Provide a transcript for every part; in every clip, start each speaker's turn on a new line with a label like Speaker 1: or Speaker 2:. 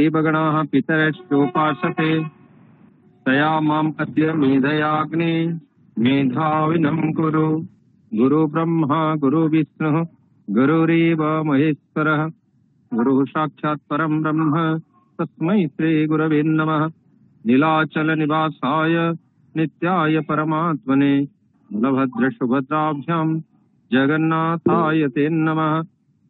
Speaker 1: देवगणाः पितरश्चोपासते तया माम् अद्य मेधयाग्ने मेधाविनं कुरु। गुरु ब्रह्मा गुरु विष्णुः गुरुरेव महेश्वरः गुरुः साक्षात् परं ब्रह्म तस्मै श्री गुरवे नमः। नीलाचल निवासाय नित्याय परमात्मने बलभद्र सुभद्राभ्यां जगन्नाथाय ते नमः।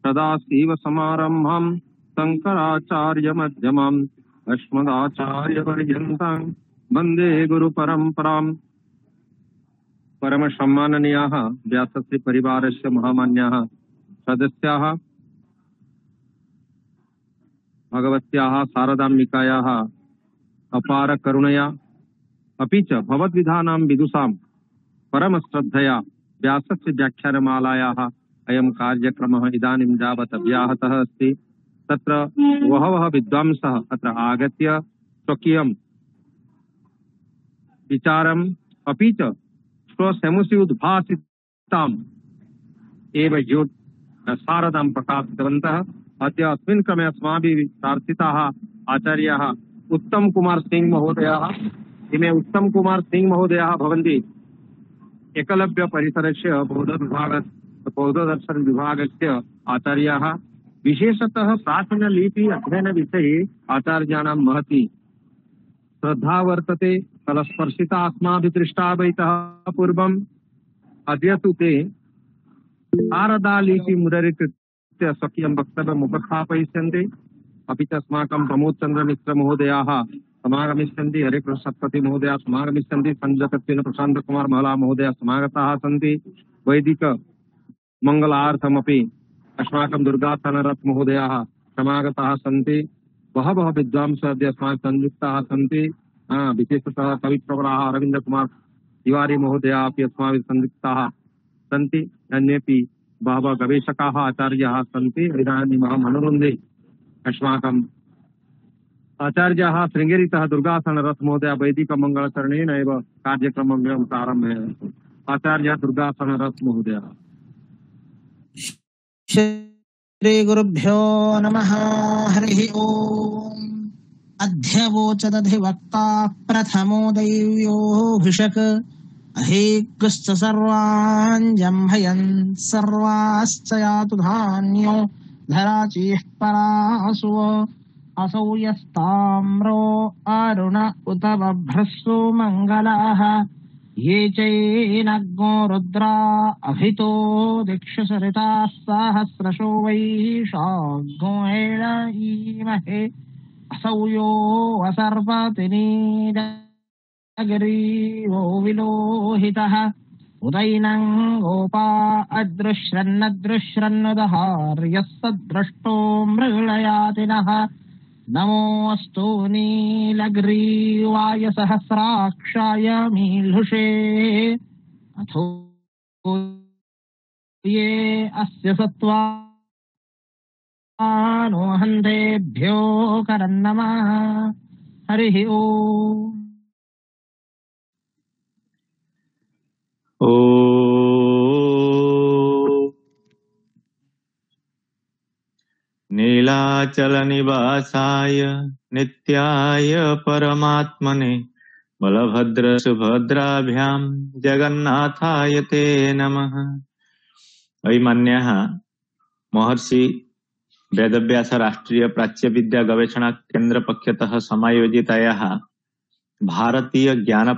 Speaker 1: सदाशिव समारम्भां शंकराचार्य मध्यमाम् अस्मदाचार्य पर्यन्तां वन्दे गुरु परम्पराम्। परम सम्माननीयाः व्यासश्री परिवारस्य महामान्याः सदस्याः भगवत्याः शारदाम्बिकायाः अपार करुणया अपि च भगवद्विधानां विदुषां परम श्रद्धया व्यासस्य व्याख्यानमालायाः अयं कार्यक्रमः इदानीं यावत् व्याहतः अस्ति। तत्र बहवः विद्वांसः अत्र आगत्य स्वकीयं विचारम् अपि च स्वसमुषि उद्भासिताम् एव शारदां प्रकाशितवन्तः। अद्य अस्मिन् क्रमे अस्माभिः प्रार्थिताः आचार्याः उत्तम कुमार सिंह महोदयाः। इमे उत्तम कुमार सिंह महोदयाः भवन्ति एकलव्य परिसरस्य बौद्धदर्शन विभागस्य आचार्याः। विशेषतः प्राचीनलिपि अध्ययन विषये आचार्याणां महती श्रद्धा वर्तते। तलस्पर्शिता अस्माभिः दृष्टा वैतः पूर्वम्। अद्य तु ते शारदालिपि मुदरीकृत्य स्वकीयं वक्तव्यम् उपस्थापयिष्यन्ति। अपि च अस्माकं प्रमोद चंद्र मिश्र महोदयाः समागमिष्यन्ति। हरिकृष्ण सत्पथि महोदयाः समागमिष्यन्ति। संजकत्वेन प्रशांत कुमार महला महोदयाः समागताः सन्ति। वैदिक मंगलार्थमपि अस्माकं दुर्गाधनरथ महोदयाः समागताः सन्ति। बहवः विद्वांसः अद्य अस्माकं संयुक्ताः सन्ति। विशेषतः कविप्रवराः अरविंद कुमार तिवारी महोदयाः अपि अस्माभिः संयुक्ताः सन्ति। अन्येपि बहवः गवेषकाः आचार्याः सन्ति। इदानीम् अहम् अनुरुन्धे अस्माकम् आचार्याः शृङ्गेरीतः दुर्गाधनरथ महोदय वैदिकमङ्गलचरणेन एव कार्यक्रमं प्रारम्भः। आचार्य दुर्गाधनरथ महोदय।
Speaker 2: श्री गुरुभ्यो नमः। हरिः ओम्। अध्यवोचदधिवक्ता प्रथमो दैव्योऽभिषक् अहेकश्च सर्वान् जम्भयन् सर्वाश्च यातु धान्यो धराचिः परासुव असौ यस्ताम्रो अरुण उत बभ्रस्सु मङ्गलाः ये चैनग्नो रुद्रा अभितो दिक्षसरिताः सहस्रशो वैशाखो एळयीमहे असौ यो असर्पतिनीदगिरीवो विलोहितः उदैनं गोपा अदृश्रन्नदृश्रन्नुदहार्यः सद्रष्टो मृगलयातिनः नमोऽस्तु नीलग्रीवाय सहस्राक्षाय मीलुषे अथो ये अस्य सत्त्वानो हन्तेभ्यो करन्नमः। हरिः ओम्।
Speaker 3: नीलाचल निवासाय नित्याय परमात्मने बलभद्र सुभद्राभ्यां जगन्नाथाय ते नमः। अभिमान्याः महर्षि वेदव्यास राष्ट्रीय प्राच्य विद्या गवेषणा केंद्र पक्षतः समायोजितायाः भारतीय ज्ञान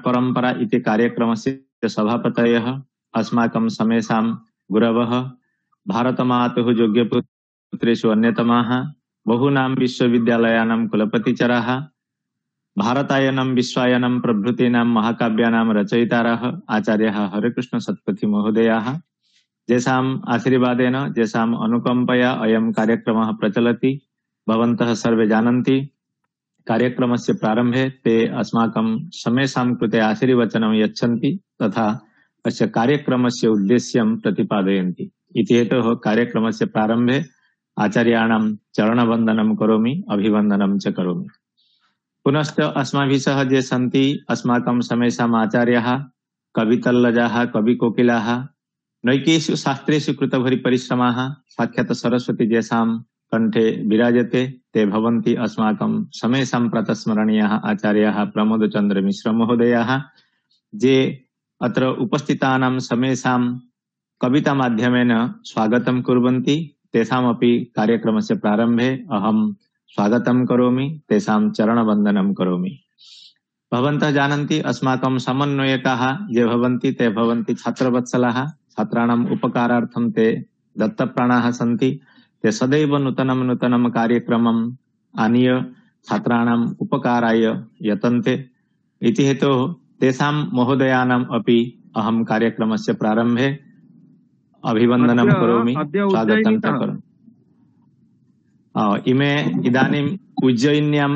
Speaker 3: परंपरा इति कार्यक्रमस्य सभापतयः अस्माकं समेषां गुरवः भारतमातुः योग्यपुत्रेषु अन्यतमाः बहूनां विश्वविद्यालयानां कुलपतिचराः भारतायनं विश्वायनं प्रभृतीनां महाकाव्यानां रचयितारः आचार्याः हरिकृष्ण सत्पथि महोदयाः जेषाम् आशीर्वादेन जेषाम् अनुकम्पया अयं कार्यक्रमः प्रचलति। भवन्तः सर्वे जानन्ति कार्यक्रमस्य प्रारम्भे ते अस्माकं समेषां कृते आशीर्वचनं यच्छन्ति तथा अस्य कार्यक्रमस्य उद्देश्यं प्रतिपादयन्ति। इति हेतोः कार्यक्रमस्य प्रारम्भे आचार्याणां चरणवन्दनं करोमि, अभिवन्दनं च करोमि। पुनश्च अस्माभिः सह ये सन्ति अस्माकं समेषाम् आचार्याः कवितल्लजाः कविकोकिलाः नैकेषु शास्त्रेषु कृतभरि परिश्रमाः साक्षात् सरस्वती जेषां कंठे विराजते ते भवन्ति अस्माकं समेषां प्रातस्मरणीयाः आचार्याः प्रमोदचन्द्र मिश्र महोदयाः, जे अत्र उपस्थितानां समेषां कविता माध्यमेन स्वागतं कुर्वन्ति। तेषामपि कार्यक्रमस्य प्रारम्भे अहं स्वागतं करोमि, तेषां चरणवन्दनं करोमि। भवन्तः जानन्ति अस्माकं समन्वयकाः ये भवन्ति ते भवन्ति छात्रवत्सलाः। छात्राणाम् उपकारार्थं ते दत्तप्राणाः सन्ति। ते सदैव नूतनं नूतनं कार्यक्रमम् आनीय छात्राणाम् उपकाराय यतन्ते। इति हेतोः तेषां महोदयानाम् अपि अहं कार्यक्रमस्य प्रारम्भे अभिवन्दनं करोमि, स्वागतं च करोमि। इमे इदानीम् उज्जयिन्यां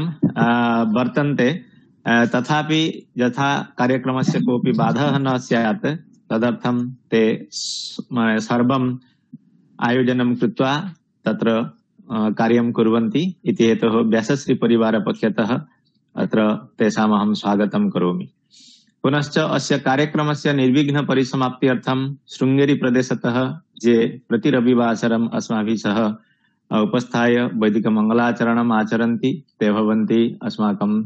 Speaker 3: वर्तन्ते, तथापि यथा कार्यक्रमस्य कोऽपि बाधः न स्यात् तदर्थं ते सर्वम् आयोजनं कृत्वा तत्र कार्यं कुर्वन्ति। इति हेतोः व्यासश्री परिवारपक्षतः अत्र तेषाम् अहं स्वागतं करोमि। पुनश्च अस्य कार्यक्रमस्य निर्विघ्न परिसमाप्त्यर्थं शृङ्गेरी प्रदेशतः ये प्रति रविवासरम् अस्माभिः सह उपस्थाय वैदिकमङ्गलाचरणम् आचरन्ति ते भवन्ति अस्माकम्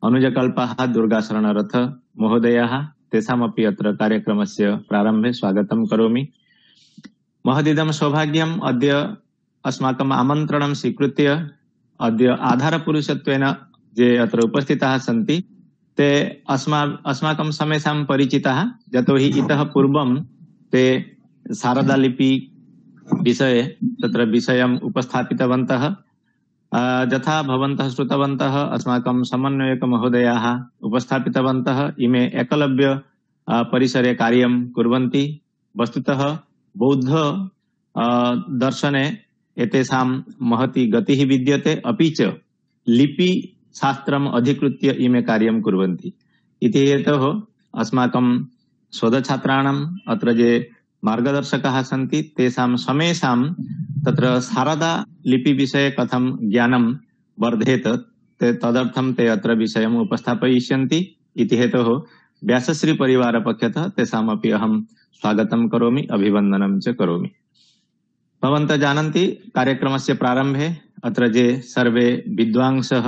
Speaker 3: अनुजकल्पः दुर्गाशरणरथ महोदयाः। तेषामपि अत्र कार्यक्रमस्य प्रारम्भे स्वागतं करोमि। महदिदं सौभाग्यम् अद्य अस्माकम् आमन्त्रणं स्वीकृत्य अद्य आधारपुरुषत्वेन ये अत्र उपस्थिताः सन्ति ते अस्माकं समेषां परिचिताः। यतोहि इतः पूर्वं ते शारदालिपि विषये तत्र विषयम् उपस्थापितवन्तः। यथा भवन्तः श्रुतवन्तः अस्माकं समन्वयक महोदयाः उपस्थापितवन्तः। इमे एकलव्य परिसरे कार्यं कुर्वन्ति। वस्तुतः बौद्ध दर्शने एतेषां महती गतिः विद्यते, अपि च लिपि शास्त्रम् अधिकृत्य इमे कार्यं कुर्वन्ति। इति हेतोः अस्माकं शोधछात्राणाम् अत्र ये मार्गदर्शकाः सन्ति तेषां समेषां तत्र शारदा लिपि विषये कथं ज्ञानं वर्धेत तदर्थं ते अत्र विषयम् उपस्थापयिष्यन्ति। इति हेतोः व्यासश्री परिवारपक्षतः तेषामपि अहं स्वागतं करोमि, अभिवन्दनं च करोमि। भवन्तः जानन्ति कार्यक्रमस्य प्रारम्भे अत्र ये सर्वे विद्वांसः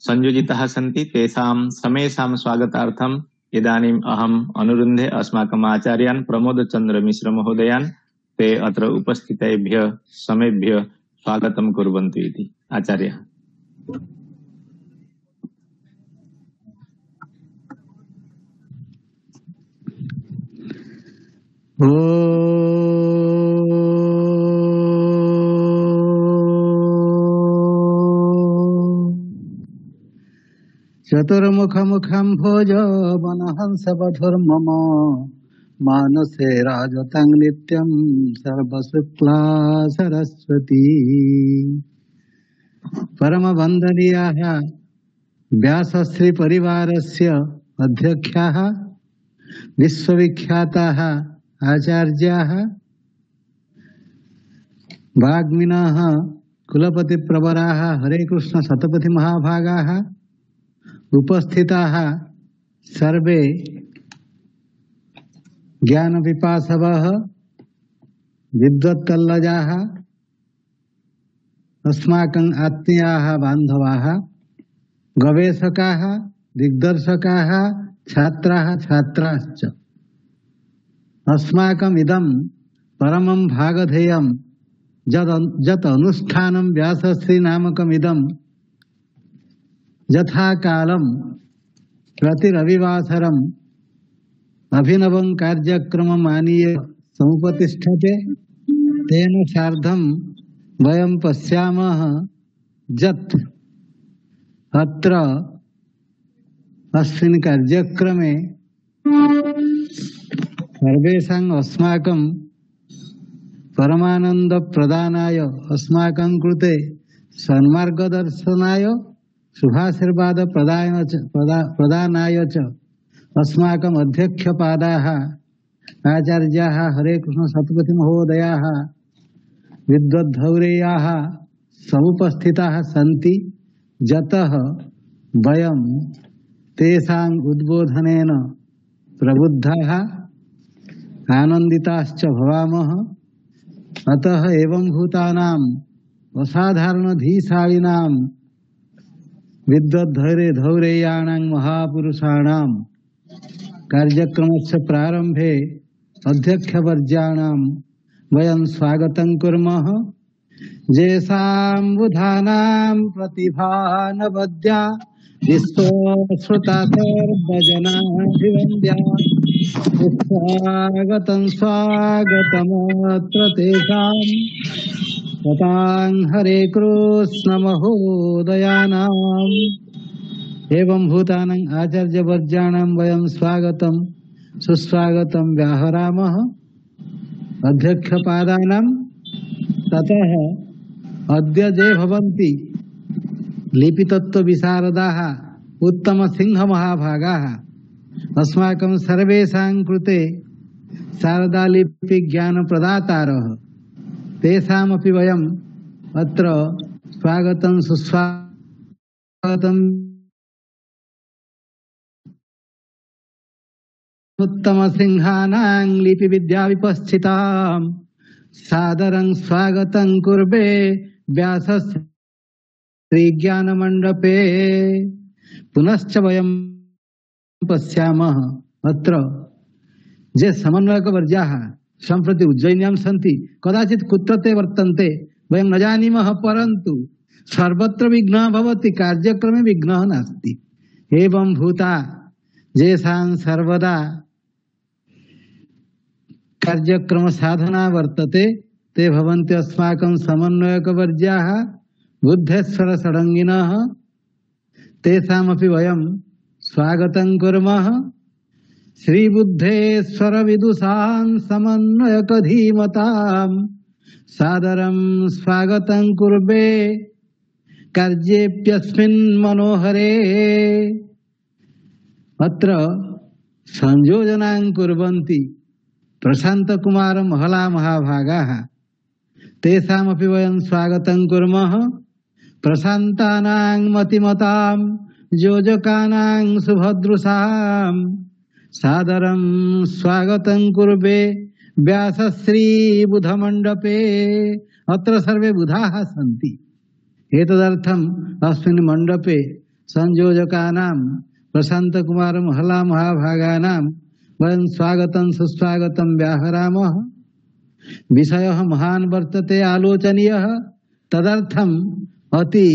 Speaker 3: संयोजिताः सन्ति तेषां समेषां स्वागतार्थम् इदानीम् अहम् अनुरुन्धे अस्माकम् आचार्यान् प्रमोदचन्द्र मिश्र महोदयान् ते अत्र उपस्थितेभ्यः समेभ्यः स्वागतं कुर्वन्तु इति। आचार्यः।
Speaker 4: चतुर्मुखमुखं भोज मनहंस वधुर्मम मानसे राजतं नित्यं सर्वशुक्ला सरस्वती। परमवन्दनीयाः व्यासश्री परिवारस्य अध्यक्षाः विश्वविख्याताः आचार्याः वाग्मिनः कुलपतिप्रवराः हरे कृष्ण शतपथि महाभागाः उपस्थिताः सर्वे ज्ञानपिपासवः विद्वत्कल्लजाः अस्माकम् आत्मीयाः बान्धवाः गवेषकाः दिग्दर्शकाः छात्राः छात्राश्च अस्माकम् इदं परमं भागधेयं यत् अनुष्ठानं व्यासश्री नामकम् इदं यथा कालं प्रति रविवासरम् अभिनवं कार्यक्रमम् आनीय समुपतिष्ठते। तेन सार्धं वयं पश्यामः यत् अत्र अस्मिन् कार्यक्रमे सर्वेषाम् अस्माकं परमानंद प्रदानाय अस्माकं कृते सन्मार्गदर्शनाय शुभाशीर्वाद प्रदानाय च अस्माकम् अध्यक्षपादाः आचार्याः हरे कृष्ण शतपथि महोदयाः विद्वद्धौरेयाः समुपस्थिताः सन्ति। यतः वयं तेषाम् उद्बोधनेन प्रबुद्धाः आनन्दिताश्च भवामः। अतः एवं भूतानां असाधारण धीशालिनां विद्वद्धैर्य धौरेयाणां महापुरुषाणां कार्यक्रमस्य प्रारंभे अध्यक्षवर्याणां वयं स्वागतं कुर्मः। येषां बुधानां प्रतिभानवद्या विश्वश्रुता सर्वजनाभिवन्द्या स्वागतं स्वागतमत्र तेषां ततां हरे कृष्ण महोदयानाम् एवं भूतानां आचार्यवर्याणां वयं स्वागतं सुस्वागतं व्याहरामः। अध्यक्षपादानां ततः अद्य ये भवन्ति लिपितत्त्वविशारदाः उत्तमसिंहमहाभागाः अस्माकं सर्वेषां कृते शारदालिपिज्ञानप्रदातारः तेषामपि वयम् अत्र स्वागतं सुस्वागतं उत्तमसिंहानां लिपिविद्याविपश्चितां सादरं स्वागतं कुर्वे व्यासश्रीज्ञानमण्डपे। पुनश्च वयं पश्यामः अत्र ये समन्वयकवर्याः सम्प्रति उज्जयिन्यां सन्ति, कदाचित् कुत्र ते वर्तन्ते वयं न जानीमः, परन्तु सर्वत्र विघ्नः भवति, कार्यक्रमे विघ्नः नास्ति। एवं भूता येषां सर्वदा कार्यक्रम साधना वर्तते ते भवन्ति अस्माकं समन्वयकवर्याः बुद्धेश्वर षडङ्गिनः। तेषामपि वयं स्वागतं कुर्मः। श्रीबुद्धेश्वर विदुषां समन्वयक धीमतां सादरं स्वागतं कुर्वे कार्येऽप्यस्मिन् मनोहरे। अत्र संयोजनां कुर्वन्ति प्रशांत कुमार महला महाभागाः, तेषामपि वयं स्वागतं कुर्मः। प्रशान्तानां मतिमतां योजकानां सुभद्रुषां सादरं स्वागतं कुर्वे व्यासश्री बुधमण्डपे। अत्र सर्वे बुधाः सन्ति, एतदर्थम् अस्मिन् मण्डपे संयोजकानां प्रशांत कुमार महला महाभागानां वयं स्वागतं सुस्वागतं व्याहरामः। विषयः महान् वर्तते, आलोचनीयः, तदर्थम् अति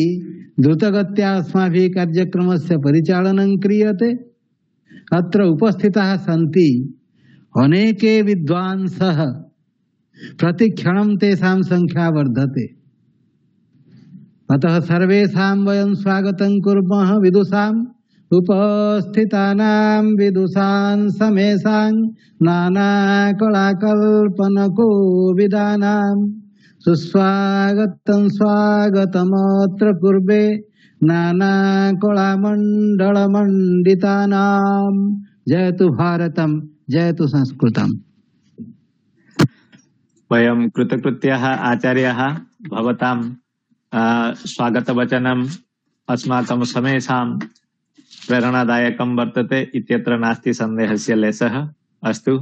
Speaker 4: द्रुतगत्या अस्माभिः कार्यक्रमस्य परिचालनं क्रियते। अत्र उपस्थिताः सन्ति अनेके विद्वांसः, प्रतिक्षणं तेषां संख्या वर्धते। अतः सर्वेषां वयं स्वागतं कुर्मः। विदुषाम् उपस्थितानां विदुषां समेषां नानाकलाकल्पनकोविदानां सुस्वागतं स्वागतमत्र कुर्वे नानाकलामण्डलमण्डितानां। जयतु भारतं, जयतु संस्कृतम्।
Speaker 3: वयं कृतकृत्याः आचार्याः भवतां स्वागतवचनम् अस्माकं समेषां प्रेरणादायकं वर्तते इत्यत्र नास्ति सन्देहस्य लेशः। अस्तु,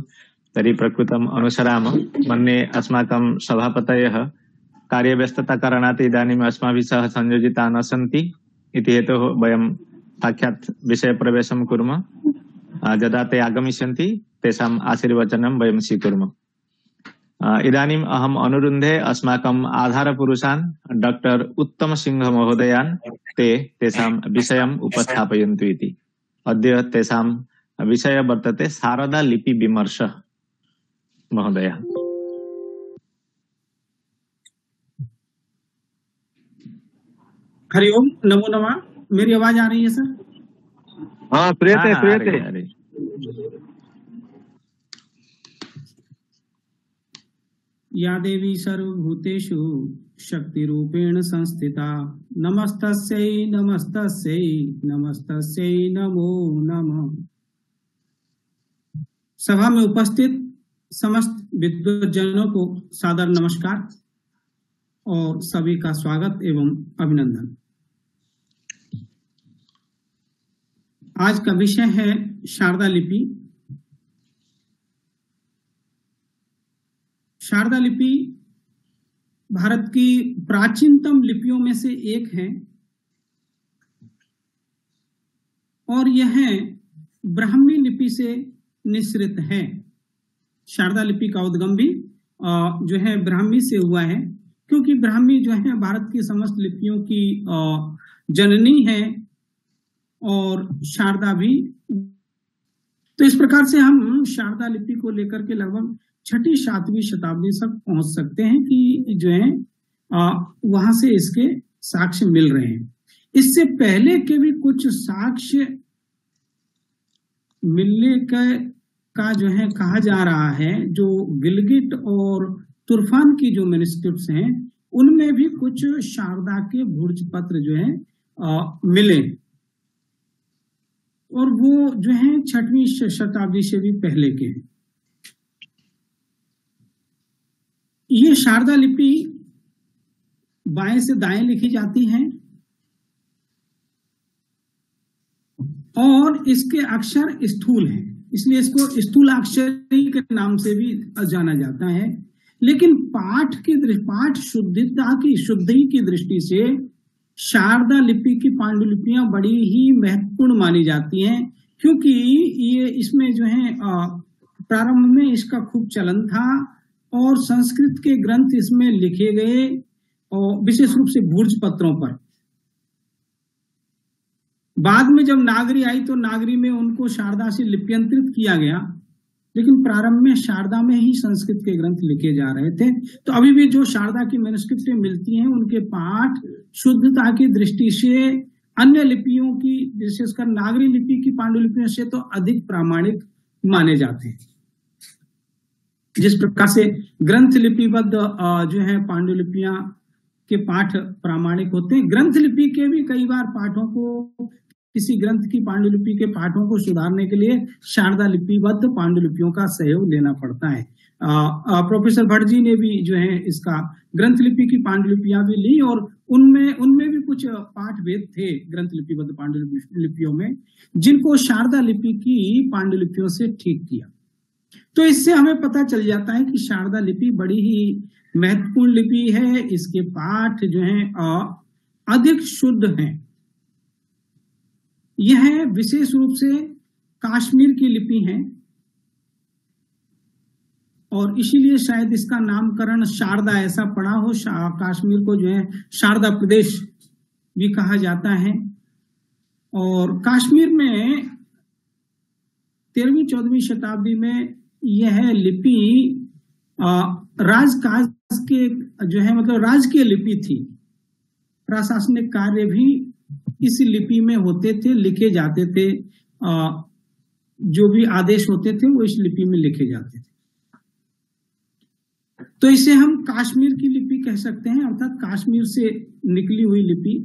Speaker 3: तर्हि प्रकृतम् अनुसरामः। मन्ये अस्माकं सभापतयः कार्यव्यस्तताकारणात् इदानीम् अस्माभिः सह संयोजिताः न सन्ति इति हेतोः वयं साक्षात् विषयप्रवेशं कुर्मः। यदा ते आगमिष्यन्ति तेषाम् आशीर्वचनं वयं स्वीकुर्मः। इदानीम् अहम् अनुरुन्धे अस्माकम् आधारपुरुषान् डॉक्टर उत्तम सिंह महोदयान् ते तेषां विषयम् उपस्थापयन्तु इति। अद्य तेषां विषय वर्तते शारदा लिपि विमर्श। महोदय।
Speaker 5: हरिओम, नमो नमः। मेरी आवाज आ रही है सर?
Speaker 1: हाँ, श्रूयते श्रूयते।
Speaker 5: या देवी सर्वभूतेषु शक्तिरूपेण संस्थिता नमस्तस्यै नमस्तस्यै नमस्तस्यै नमो नमः। सभा में उपस्थित समस्त विद्वज्जनों को सादर नमस्कार और सभी का स्वागत एवं अभिनंदन। आज का विषय है शारदा लिपि। शारदा लिपि भारत की प्राचीनतम लिपियों में से एक है और यह ब्राह्मी लिपि से निसृत है। शारदा लिपि का उद्गम भी जो है ब्राह्मी से हुआ है, क्योंकि ब्राह्मी जो है भारत की समस्त लिपियों की जननी है और शारदा भी। तो इस प्रकार से हम शारदा लिपि को लेकर के लगभग 6ठी 7वीं शताब्दी तक पहुंच सकते हैं कि जो है वहां से इसके साक्ष्य मिल रहे हैं। इससे पहले के भी कुछ साक्ष्य मिलने का जो है कहा जा रहा है। जो गिलगिट और तुर्फान की जो मैन्युस्क्रिप्ट्स हैं उनमें भी कुछ शारदा के भूर्ज पत्र जो है मिले और वो जो है 6वीं शताब्दी से भी पहले के हैं। ये शारदा लिपि बाएं से दाएं लिखी जाती है और इसके अक्षर स्थूल हैं, इसलिए इसको स्थूलाक्षरी के नाम से भी जाना जाता है। लेकिन पाठ शुद्धि की दृष्टि से शारदा लिपि की पांडुलिपियां बड़ी ही महत्वपूर्ण मानी जाती हैं, क्योंकि ये इसमें जो है प्रारंभ में इसका खूब चलन था और संस्कृत के ग्रंथ इसमें लिखे गए और विशेष रूप से भूर्ज पत्रों पर। बाद में जब नागरी आई तो नागरी में उनको शारदा से लिप्यंतरित किया गया, लेकिन प्रारंभ में शारदा में ही संस्कृत के ग्रंथ लिखे जा रहे थे। तो अभी भी जो शारदा की मैन्युस्क्रिप्टें मिलती हैं उनके पाठ शुद्धता की दृष्टि से अन्य लिपियों की, विशेषकर नागरी लिपि की पांडुलिपियों से तो अधिक प्रामाणिक माने जाते हैं। जिस प्रकार से ग्रंथ लिपिबद्ध जो है पांडुलिपियां के पाठ प्रामाणिक होते हैं, ग्रंथ लिपि के भी कई बार पाठों को, किसी ग्रंथ की पांडुलिपि के पाठों को सुधारने के लिए शारदा लिपिबद्ध पांडुलिपियों का सहयोग लेना पड़ता है। प्रोफेसर भट्ट जी ने भी जो है इसका ग्रंथ लिपि की पांडुलिपियां भी ली और उनमें भी कुछ पाठ भेद थे ग्रंथ लिपिबद्ध पांडुलिपियों में, जिनको शारदा लिपि की पांडुलिपियों से ठीक किया। तो इससे हमें पता चल जाता है कि शारदा लिपि बड़ी ही महत्वपूर्ण लिपि है। इसके पाठ जो हैं अधिक शुद्ध हैं। यह विशेष रूप से कश्मीर की लिपि है और इसीलिए शायद इसका नामकरण शारदा ऐसा पड़ा हो। कश्मीर को जो है शारदा प्रदेश भी कहा जाता है और कश्मीर में 13वीं 14वीं शताब्दी में यह लिपि राजकाज के जो है मतलब राजकीय लिपि थी। प्रशासनिक कार्य भी इस लिपि में होते थे, लिखे जाते थे। जो भी आदेश होते थे वो इस लिपि में लिखे जाते थे। तो इसे हम कश्मीर की लिपि कह सकते हैं, अर्थात कश्मीर से निकली हुई लिपि।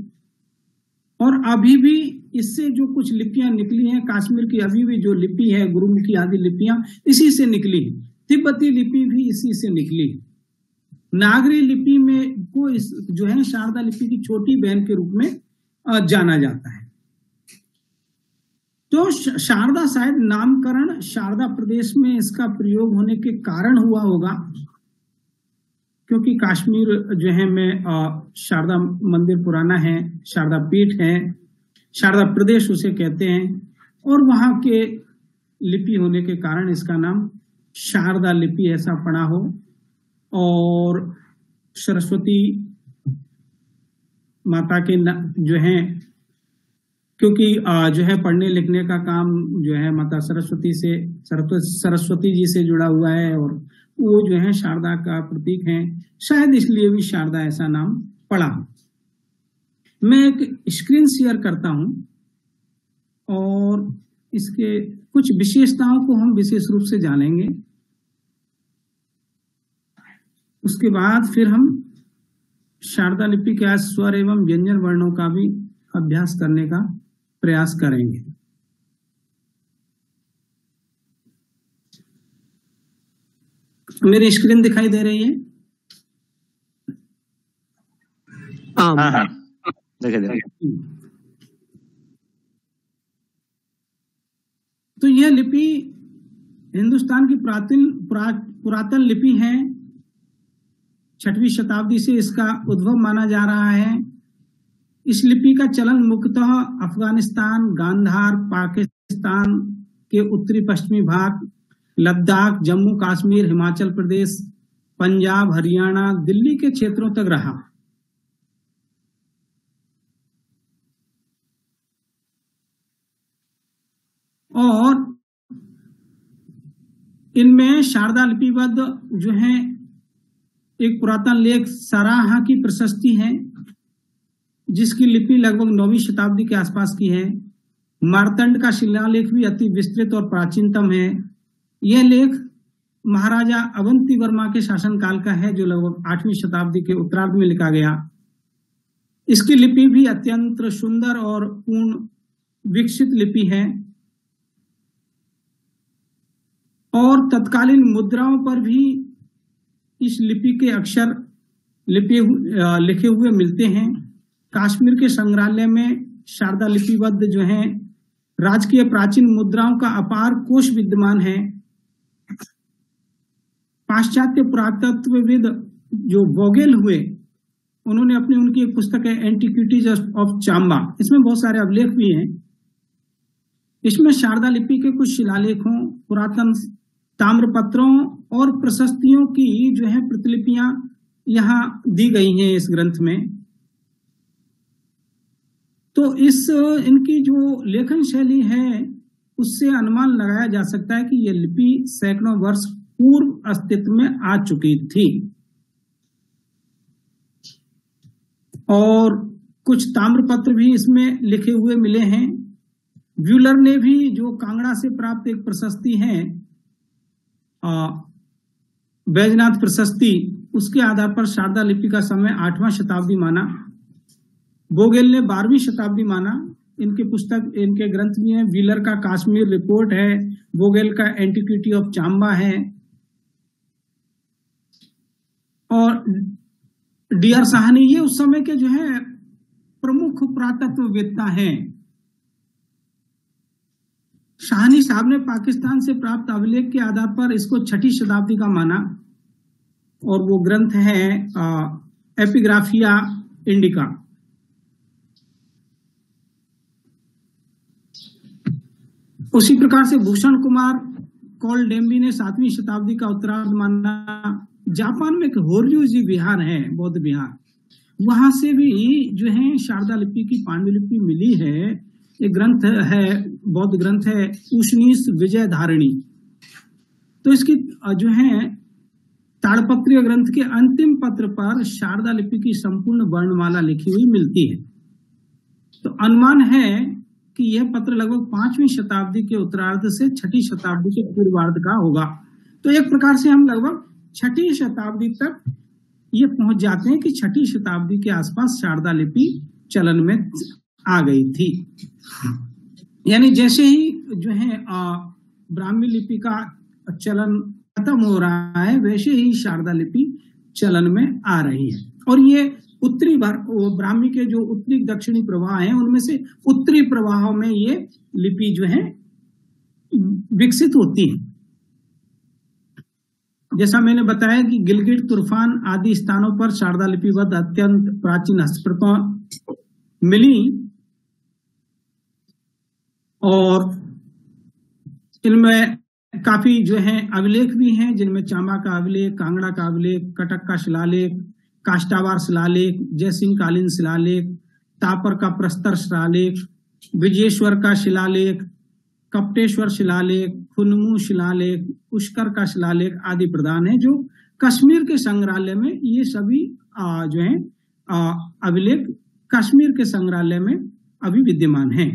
Speaker 5: और अभी भी इससे जो कुछ लिपियां निकली हैं कश्मीर की, अभी भी जो लिपि है गुरुमुखी आदि लिपियां इसी से निकली है। तिब्बती लिपि भी इसी से निकली है। नागरी लिपि में को जो है शारदा लिपि की छोटी बहन के रूप में जाना जाता है। तो शारदा शायद नामकरण शारदा प्रदेश में इसका प्रयोग होने के कारण हुआ होगा, क्योंकि कश्मीर जो है में शारदा मंदिर पुराना है, शारदा पीठ है, शारदा प्रदेश उसे कहते हैं और वहां के लिपि होने के कारण इसका नाम शारदा लिपि ऐसा पड़ा हो। और सरस्वती माता के जो है, क्योंकि जो है पढ़ने लिखने का काम जो है माता सरस्वती जी से जुड़ा हुआ है और वो जो है शारदा का प्रतीक है, शायद इसलिए भी शारदा ऐसा नाम पड़ा। मैं एक स्क्रीन शेयर करता हूं और इसके कुछ विशेषताओं को हम विशेष रूप से जानेंगे। उसके बाद फिर हम शारदा लिपि के स्वर एवं व्यंजन वर्णों का भी अभ्यास करने का प्रयास करेंगे। मेरी स्क्रीन दिखाई दे रही है?
Speaker 3: हाँ, दिखाई दे रही है।
Speaker 5: तो यह लिपि हिंदुस्तान की पुरातन लिपि है 6वीं शताब्दी से इसका उद्भव माना जा रहा है। इस लिपि का चलन मुख्यतः अफगानिस्तान, गांधार, पाकिस्तान के उत्तरी पश्चिमी भाग, लद्दाख, जम्मू कश्मीर, हिमाचल प्रदेश, पंजाब, हरियाणा, दिल्ली के क्षेत्रों तक रहा। और इनमें शारदा लिपिबद्ध जो है एक पुरातन लेख सराहा की प्रशस्ति है, जिसकी लिपि लगभग 9वीं शताब्दी के आसपास की है। मार्तंड का शिलालेख भी अति विस्तृत और प्राचीनतम है। यह लेख महाराजा अवंती वर्मा के शासनकाल का है, जो लगभग 8वीं शताब्दी के उत्तरार्ध में लिखा गया। इसकी लिपि भी अत्यंत सुंदर और पूर्ण विकसित लिपि है और तत्कालीन मुद्राओं पर भी इस लिपि के अक्षर लिखे हुए मिलते हैं। कश्मीर के संग्रहालय में शारदा लिपिबद्ध जो है राजकीय प्राचीन मुद्राओं का अपार कोश विद्यमान है। पाश्चात्य पुरातत्वविद जो वोगेल हुए, उन्होंने उनकी एक पुस्तक है एंटिक्विटीज ऑफ चांबा, इसमें बहुत सारे अभिलेख भी हैं। इसमें शारदा लिपि के कुछ शिलालेखों, पुरातन ताम्रपत्रों और प्रशस्तियों की जो है प्रतिलिपियां यहाँ दी गई हैं इस ग्रंथ में। तो इनकी जो लेखन शैली है उससे अनुमान लगाया जा सकता है कि यह लिपि सैकड़ों वर्ष पूर्व अस्तित्व में आ चुकी थी। और कुछ ताम्रपत्र भी इसमें लिखे हुए मिले हैं। व्यूलर ने भी जो कांगड़ा से प्राप्त एक प्रशस्ति है, बैजनाथ प्रशस्ति, उसके आधार पर शारदा लिपि का समय 8वां शताब्दी माना। बोगेल ने 12वीं शताब्दी माना। इनके पुस्तक, इनके ग्रंथ भी हैं। व्हीलर का कश्मीर रिपोर्ट है, बोगेल का एंटिक्विटी ऑफ चांबा है और डीआर साहनी, ये उस समय के जो है प्रमुख पुरातत्ववेत्ता हैं। शाहनी साहब ने पाकिस्तान से प्राप्त अभिलेख के आधार पर इसको 6ठी शताब्दी का माना और वो ग्रंथ है एपिग्राफिया इंडिका। उसी प्रकार से भूषण कुमार कोलडेम्बी ने 7वीं शताब्दी का उत्तरार्ध माना। जापान में एक होर्यूजी विहार है, बौद्ध विहार, वहां से भी जो है शारदा लिपि की पांडुलिपि मिली है। एक ग्रंथ है, बौद्ध ग्रंथ है उशनीश विजय धारिणी। तो इसकी जो है ताड़पत्रीय ग्रंथ के अंतिम पत्र पर शारदा लिपि की संपूर्ण वर्णमाला लिखी हुई मिलती है। तो अनुमान है कि यह पत्र लगभग 5वीं शताब्दी के उत्तरार्ध से 6ठी शताब्दी के पूर्वार्ध का होगा। तो एक प्रकार से हम लगभग 6ठी शताब्दी तक ये पहुंच जाते हैं कि 6ठी शताब्दी के आसपास शारदा लिपि चलन में आ गई थी। यानी जैसे ही जो है ब्राह्मी लिपि का चलन खत्म हो रहा है, वैसे ही शारदा लिपि चलन में आ रही है। और ये उत्तरी ब्राह्मी के जो उत्तरी दक्षिणी प्रवाह हैं, उनमें से उत्तरी प्रवाहों में ये लिपि जो है विकसित होती है। जैसा मैंने बताया कि गिलगिट, तुर्फान आदि स्थानों पर शारदा लिपिबद्ध अत्यंत प्राचीन हस्तप्रतिमाएं मिली और इनमें काफी जो है अभिलेख भी हैं, जिनमें चांबा का अभिलेख, कांगड़ा का अभिलेख, कटक का शिलालेख, काष्टावार शिलालेख, जयसिंह कालीन शिलालेख, तापर का प्रस्तर शिलालेख, विजयेश्वर का शिलालेख, कपटेश्वर शिलालेख, खुनमू शिलालेख, पुष्कर का शिलालेख आदि प्रदान है, जो कश्मीर के संग्रहालय में ये सभी जो है अभिलेख कश्मीर के संग्रहालय में अभी विद्यमान हैं।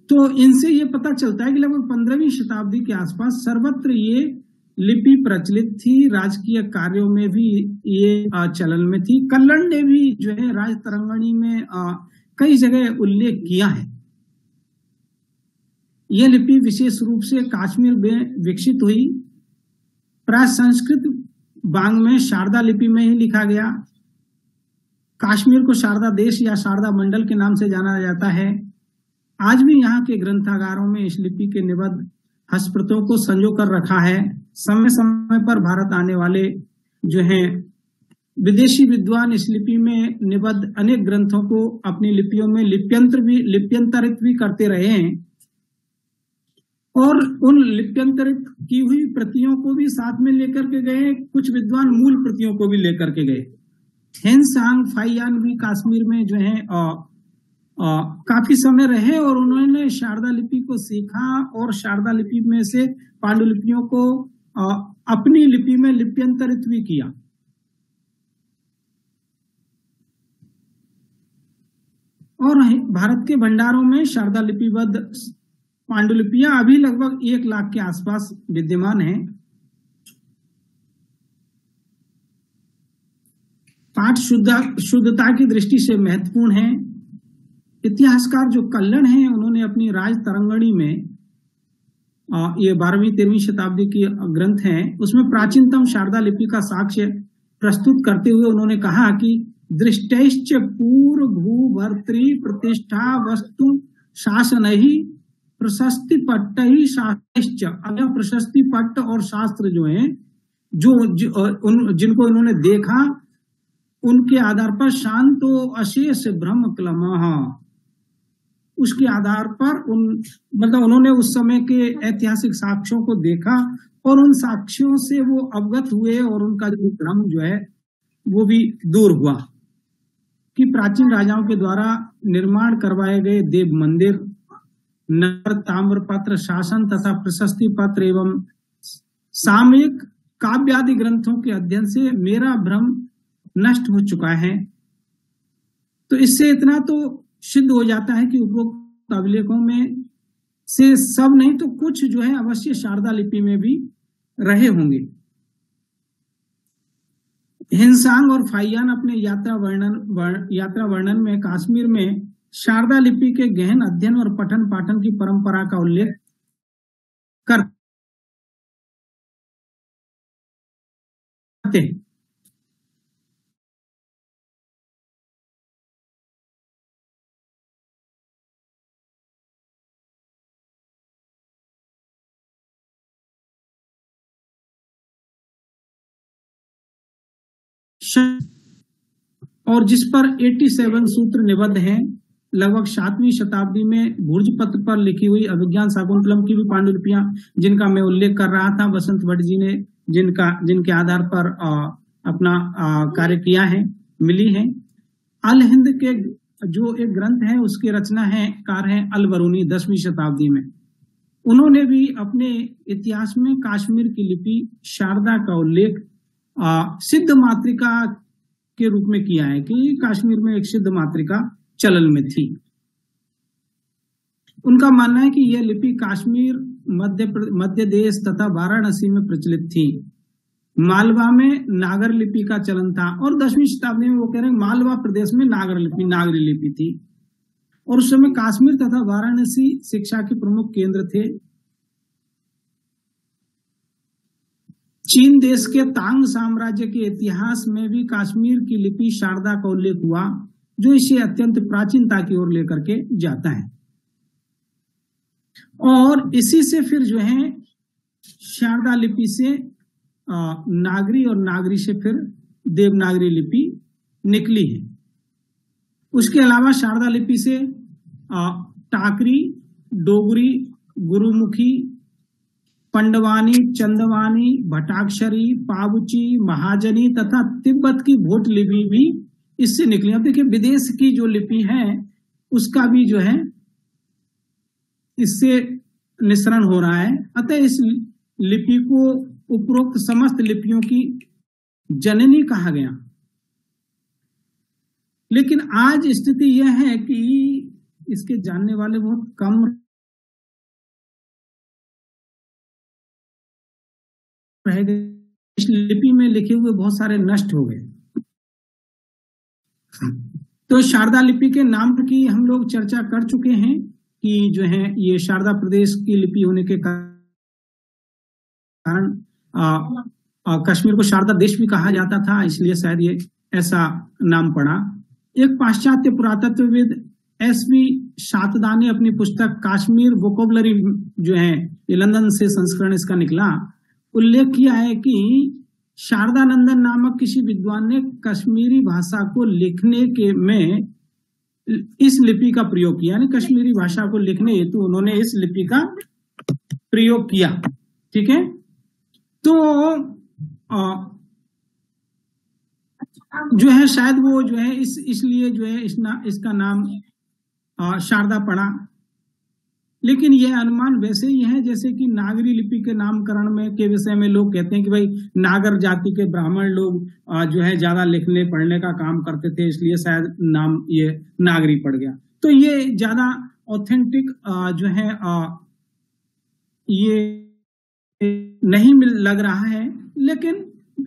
Speaker 5: तो इनसे ये पता चलता है कि लगभग 15वीं शताब्दी के आसपास सर्वत्र ये लिपि प्रचलित थी। राजकीय कार्यों में भी ये चलन में थी। कल्लण ने भी जो है राजतरंगिणी में कई जगह उल्लेख किया है। यह लिपि विशेष रूप से कश्मीर में विकसित हुई। प्राय संस्कृत बांग में शारदा लिपि में ही लिखा गया। कश्मीर को शारदा देश या शारदा मंडल के नाम से जाना जाता है। आज भी यहाँ के ग्रंथागारों में इस लिपि के निबद्ध हस्तप्रतों को संजो कर रखा है। समय समय पर भारत आने वाले जो हैं विदेशी विद्वान इस लिपि में निबद्ध अनेक ग्रंथों को अपनी लिपियों में लिप्यंतरित भी करते रहे हैं और उन लिप्यंतरित की हुई प्रतियों को भी साथ में लेकर के गए। कुछ विद्वान मूल प्रतियों को भी लेकर के गए। हेनसांग फाइयान भी कश्मीर में जो है काफी समय रहे और उन्होंने शारदा लिपि को सीखा और शारदा लिपि में से पांडुलिपियों को अपनी लिपि में लिप्यंतरित भी किया। और भारत के भंडारों में शारदा लिपिबद्ध पांडुलिपियां अभी लगभग 1 लाख के आसपास विद्यमान हैं। पाठ शुद्धता की दृष्टि से महत्वपूर्ण है। इतिहासकार जो कल्लण हैं उन्होंने अपनी राज तरंगणी में ये 12वीं-13वीं शताब्दी की ग्रंथ है, उसमें प्राचीनतम शारदा लिपि का साक्ष्य प्रस्तुत करते हुए उन्होंने कहा कि दृष्टैश्च पूर्व भूभर्तृ प्रतिष्ठा वस्तु शासन ही प्रशस्ति पट्ट ही शास्त्र। अगर प्रशस्ति पट्ट और शास्त्र जो है जिनको इन्होंने देखा उनके आधार पर शांतो अशेष ब्रह्म क्लमः, उसके आधार पर उन्होंने उस समय के ऐतिहासिक साक्ष्यों को देखा और उन साक्ष्यों से वो अवगत हुए और उनका जो भ्रम जो है वो भी दूर हुआ कि प्राचीन राजाओं के द्वारा निर्माण करवाए गए देव मंदिर, नगर ताम्रपत्र शासन तथा प्रशस्ति पत्र एवं सामयिक काव्यादि ग्रंथों के अध्ययन से मेरा भ्रम नष्ट हो चुका है। तो इससे इतना तो सिद्ध हो जाता है कि उपरोक्त अभिलेखों में से सब नहीं तो कुछ जो है अवश्य शारदा लिपि में भी रहे होंगे। हिंसांग और फाइयान अपने यात्रा वर्णन में कश्मीर में शारदा लिपि के गहन अध्ययन और पठन पाठन की परंपरा का उल्लेख करते हैं। और जिस पर 87 सूत्र निबद्ध हैं। लगभग 7वीं शताब्दी में भुर्ज पत्र पर लिखी हुई अभिज्ञान शाकुंतलम की भी पांडुलिपियां जिनका मैं उल्लेख कर रहा था, बसंत भट्ट जी ने जिनके आधार पर अपना कार्य किया है, मिली है। अल हिंद के जो एक ग्रंथ है उसकी रचना है कार है अल बरूनी 10वीं शताब्दी में। उन्होंने भी अपने इतिहास में कश्मीर की लिपि शारदा का उल्लेख सिद्ध मातृका के रूप में किया है कि कश्मीर में एक सिद्ध मातृका चलन में थी। उनका मानना है कि यह लिपि कश्मीर, मध्य देश तथा वाराणसी में प्रचलित थी। मालवा में नागर लिपि का चलन था और 10वीं शताब्दी में वो कह रहे हैं मालवा प्रदेश में नागरी लिपि थी और उस समय कश्मीर तथा वाराणसी शिक्षा के प्रमुख केंद्र थे। चीन देश के तांग साम्राज्य के इतिहास में भी कश्मीर की लिपि शारदा का उल्लेख हुआ, जो इसे अत्यंत प्राचीनता की ओर लेकर के जाता है। और इसी से फिर जो है शारदा लिपि से नागरी और नागरी से फिर देवनागरी लिपि निकली है। उसके अलावा शारदा लिपि से टाकरी, डोगरी, गुरुमुखी, पंडवानी, चंदवानी, भटाक्षरी, पावुची, महाजनी तथा तिब्बत की भोट लिपि भी इससे निकली। अब देखिए विदेश की जो लिपि है उसका भी जो है इससे निस्सरण हो रहा है। अतः इस लिपि को उपरोक्त समस्त लिपियों की जननी कहा गया। लेकिन आज स्थिति यह है कि इसके जानने वाले बहुत कम रह गए। इस लिपि में लिखे हुए बहुत सारे नष्ट हो गए। तो शारदा लिपि के नाम की हम लोग चर्चा कर चुके हैं कि जो है ये शारदा प्रदेश की लिपि होने के कारण कश्मीर को शारदा देश भी कहा जाता था, इसलिए शायद ये ऐसा नाम पड़ा। एक पाश्चात्य पुरातत्वविद एसवी शातदा ने अपनी पुस्तक कश्मीर वोकेबुलरी जो है ये लंदन से संस्करण इसका निकला, उल्लेख किया है कि शारदानंदन नामक किसी विद्वान ने कश्मीरी भाषा को लिखने के में इस लिपि का प्रयोग किया, यानी कश्मीरी भाषा को लिखने हेतु उन्होंने इस लिपि का प्रयोग किया। ठीक है, तो जो है शायद वो जो है इसलिए जो है इसका नाम शारदा पड़ा। लेकिन यह अनुमान वैसे ही है जैसे कि नागरी लिपि के नामकरण में के विषय में लोग कहते हैं कि भाई नागर जाति के ब्राह्मण लोग जो है ज्यादा लिखने पढ़ने का काम करते थे, इसलिए शायद नाम ये नागरी पड़ गया। तो ये ज्यादा ऑथेंटिक जो है ये नहीं लग रहा है, लेकिन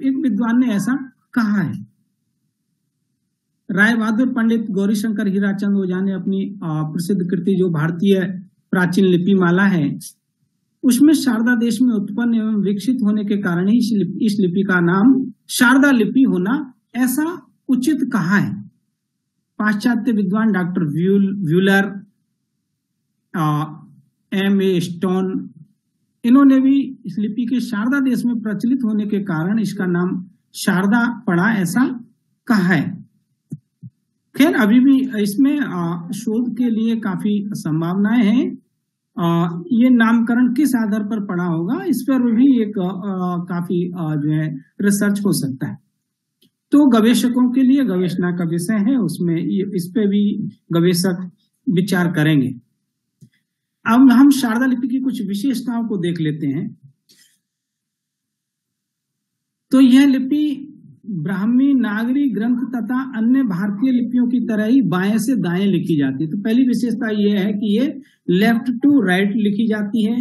Speaker 5: एक विद्वान ने ऐसा कहा है। राय बहादुर पंडित गौरीशंकर हीराचंद ओझा ने अपनी प्रसिद्ध कृति जो भारतीय प्राचीन लिपि माला है, उसमें शारदा देश में उत्पन्न एवं विकसित होने के कारण ही इस लिपि का नाम शारदा लिपि होना ऐसा उचित कहा है। पाश्चात्य विद्वान डॉक्टर व्यूलर, M.A. स्टोन, इन्होंने भी इस लिपि के शारदा देश में प्रचलित होने के कारण इसका नाम शारदा पड़ा ऐसा कहा है। खैर अभी भी इसमें शोध के लिए काफी संभावनाएं हैं। ये नामकरण किस आधार पर पड़ा होगा, इस पर भी एक काफी जो है रिसर्च हो सकता है। तो गवेषकों के लिए गवेषणा का विषय है, उसमें इस पे भी गवेषक विचार करेंगे। अब हम शारदा लिपि की कुछ विशेषताओं को देख लेते हैं। तो यह लिपि ब्राह्मी, नागरी ग्रंथ तथा अन्य भारतीय लिपियों की तरह ही बाएं से दाएं लिखी जाती है। तो पहली विशेषता यह है कि ये लेफ्ट टू राइट लिखी जाती है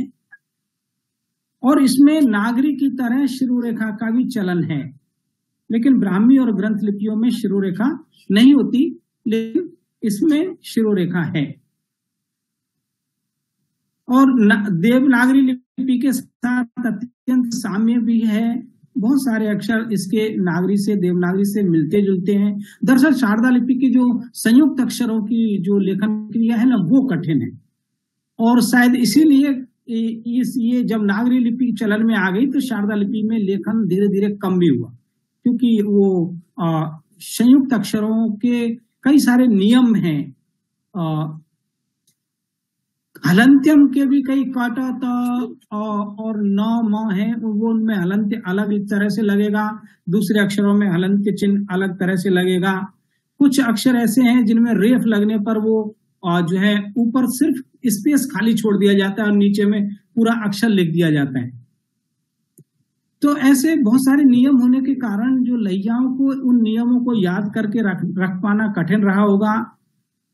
Speaker 5: और इसमें नागरी की तरह शिरोरेखा का भी चलन है। लेकिन ब्राह्मी और ग्रंथ लिपियों में शिरोरेखा नहीं होती, लेकिन इसमें शिरोरेखा है। और देवनागरी लिपि के साथ अत्यंत साम्य भी है। बहुत सारे अक्षर इसके नागरी से देवनागरी से मिलते जुलते हैं। दरअसल शारदा लिपि की जो संयुक्त अक्षरों की जो लेखन क्रिया है ना, वो कठिन है और शायद इसीलिए ये जब नागरी लिपि चलन में आ गई तो शारदा लिपि में लेखन धीरे धीरे कम भी हुआ, क्योंकि वो संयुक्त अक्षरों के कई सारे नियम हैं। हलंत्यम के भी कई काटा और न म है, वो उनमें हलंत्य अलग तरह से लगेगा, दूसरे अक्षरों में हलंत्य चिन्ह अलग तरह से लगेगा। कुछ अक्षर ऐसे हैं जिनमें रेफ लगने पर वो जो है ऊपर सिर्फ स्पेस खाली छोड़ दिया जाता है और नीचे में पूरा अक्षर लिख दिया जाता है। तो ऐसे बहुत सारे नियम होने के कारण जो लैयाओं को उन नियमों को याद करके रख पाना कठिन रहा होगा।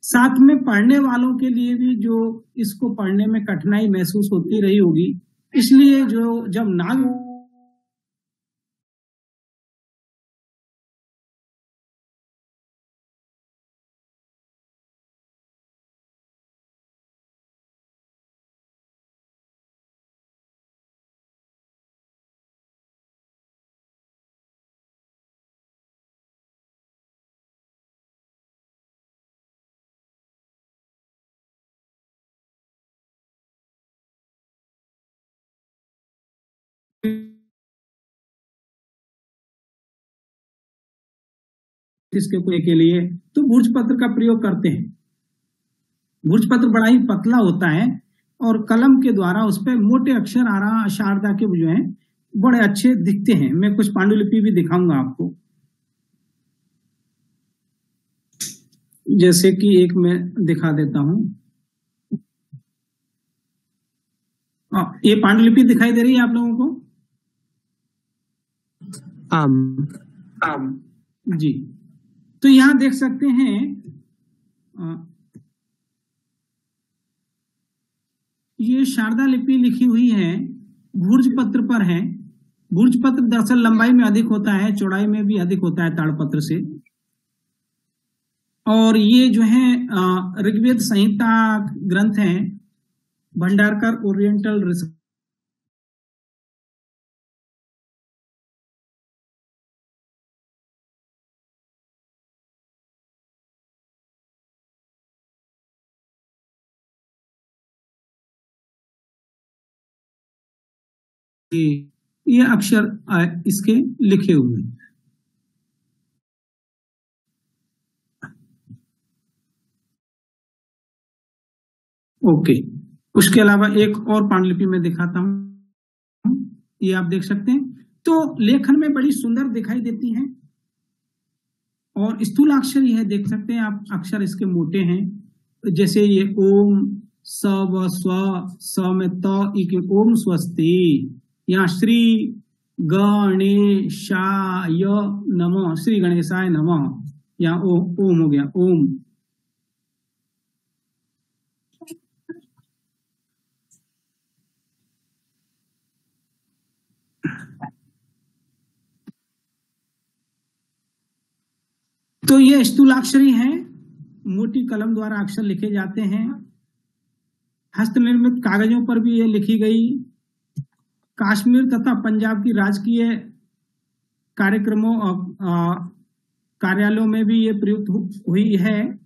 Speaker 5: साथ में पढ़ने वालों के लिए भी जो इसको पढ़ने में कठिनाई महसूस होती रही होगी, इसलिए जो जब नाग इसके पूरे के लिए तो भुर्ज पत्र का प्रयोग करते हैं। भुर्ज पत्र बड़ा ही पतला होता है और कलम के द्वारा उस पर मोटे अक्षर शारदा के जो हैं बड़े अच्छे दिखते हैं। मैं कुछ पांडुलिपि भी दिखाऊंगा आपको, जैसे कि एक मैं दिखा देता हूं। ये पांडुलिपि दिखाई दे रही है आप लोगों को? जी, तो यहां देख सकते हैं ये शारदा लिपि लिखी हुई है, भुर्ज पत्र पर है। भुर्ज पत्र दरअसल लंबाई में अधिक होता है, चौड़ाई में भी अधिक होता है ताड़पत्र से। और ये जो है ऋग्वेद संहिता ग्रंथ है, भंडारकर ओरिएंटल रिसर्च ये अक्षर इसके लिखे हुए हैं। ओके, उसके अलावा एक और पांडुलिपि में दिखाता हूं, ये आप देख सकते हैं। तो लेखन में बड़ी सुंदर दिखाई देती है और स्थूलाक्षर है, देख सकते हैं आप, अक्षर इसके मोटे हैं, जैसे ये ओम, स व स्व, स में त ई के ओम स्वस्ति, यहाँ श्री गणेशाय नमः, श्री गणेशाय नमः, यहाँ ओम हो गया, ओम। तो ये स्थूलाक्षरी है, मोटी कलम द्वारा अक्षर लिखे जाते हैं। हस्तनिर्मित कागजों पर भी ये लिखी गई। कश्मीर तथा पंजाब की राजकीय कार्यक्रमों और कार्यालयों में भी ये प्रयुक्त हुई है।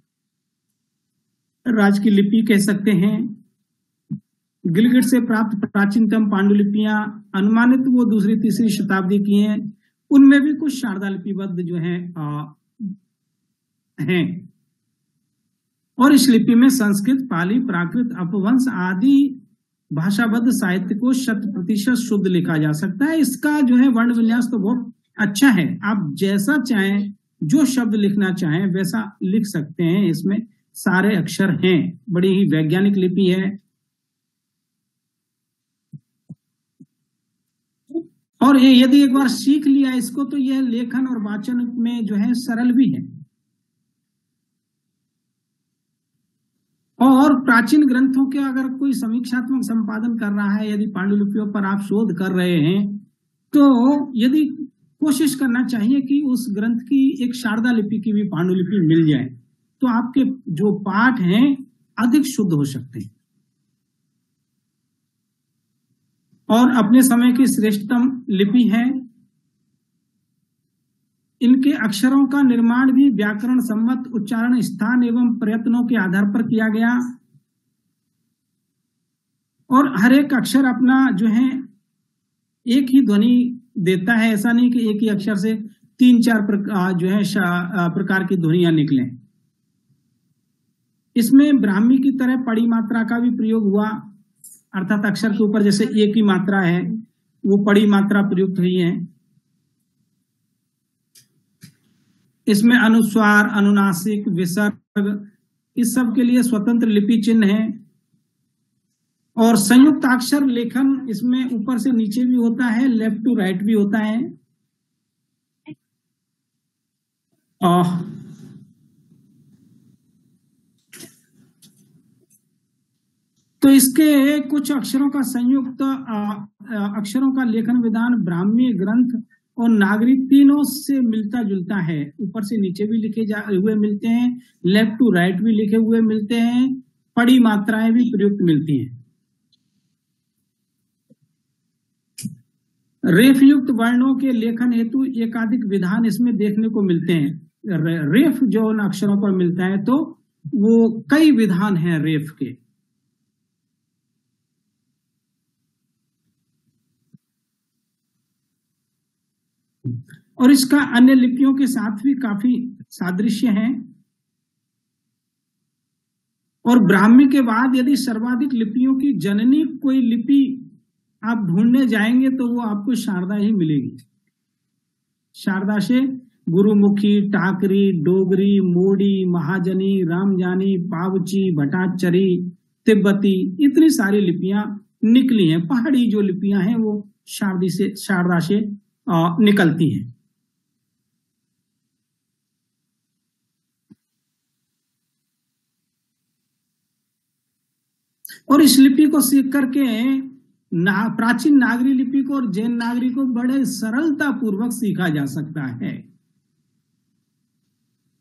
Speaker 5: राज की लिपि कह सकते हैं। गिलगिट से प्राप्त प्राचीनतम पांडुलिपियां अनुमानित वो दूसरी तीसरी शताब्दी की हैं। उनमें भी कुछ शारदा लिपिबद्ध जो हैं। और इस लिपि में संस्कृत, पाली, प्राकृत, अपभ्रंश आदि भाषाबद्ध साहित्य को 100% शुद्ध लिखा जा सकता है। इसका जो है वर्ण विन्यास तो बहुत अच्छा है, आप जैसा चाहें, जो शब्द लिखना चाहें वैसा लिख सकते हैं। इसमें सारे अक्षर हैं, बड़ी ही वैज्ञानिक लिपि है। और ये यदि एक बार सीख लिया इसको तो यह लेखन और वाचन में जो है सरल भी है। और प्राचीन ग्रंथों के अगर कोई समीक्षात्मक संपादन कर रहा है, यदि पांडुलिपियों पर आप शोध कर रहे हैं, तो यदि कोशिश करना चाहिए कि उस ग्रंथ की एक शारदा लिपि की भी पांडुलिपि मिल जाए, तो आपके जो पाठ हैं अधिक शुद्ध हो सकते हैं और अपने समय की श्रेष्ठतम लिपि है। इनके अक्षरों का निर्माण भी व्याकरण सम्मत उच्चारण, स्थान एवं प्रयत्नों के आधार पर किया गया और हर एक अक्षर अपना जो है एक ही ध्वनि देता है। ऐसा नहीं कि एक ही अक्षर से 3-4 जो है प्रकार की ध्वनियां निकले। इसमें ब्राह्मी की तरह पड़ी मात्रा का भी प्रयोग हुआ, अर्थात अक्षर के ऊपर जैसे एक ही मात्रा है वो पड़ी मात्रा प्रयुक्त हुई है। इसमें अनुस्वार, अनुनासिक, विसर्ग, इस सब के लिए स्वतंत्र लिपि चिन्ह है। और संयुक्त अक्षर लेखन इसमें ऊपर से नीचे भी होता है, लेफ्ट टू राइट भी होता है। तो इसके कुछ अक्षरों का संयुक्त अक्षरों का लेखन विधान ब्राह्मी ग्रंथ और नागरी तीनों से मिलता जुलता है। ऊपर से नीचे भी लिखे हुए मिलते हैं, लेफ्ट टू राइट भी लिखे हुए मिलते हैं, पड़ी मात्राएं भी प्रयुक्त मिलती हैं। रेफ युक्त वर्णों के लेखन हेतु एकाधिक विधान इसमें देखने को मिलते हैं। रेफ जो उन अक्षरों पर मिलता है तो वो कई विधान हैं रेफ के। और इसका अन्य लिपियों के साथ भी काफी सादृश्य है। और ब्राह्मी के बाद यदि सर्वाधिक लिपियों की जननी कोई लिपि आप ढूंढने जाएंगे तो वो आपको शारदा ही मिलेगी। शारदा से गुरुमुखी, टाकरी, डोगरी, मोड़ी, महाजनी, रामजानी, पावची, भटाचरी, तिब्बती, इतनी सारी लिपियां निकली हैं। पहाड़ी जो लिपियां हैं वो शारदा से निकलती हैं। और इस लिपि को सीख करके प्राचीन नागरी लिपि को और जैन नागरी को बड़े सरलता पूर्वक सीखा जा सकता है।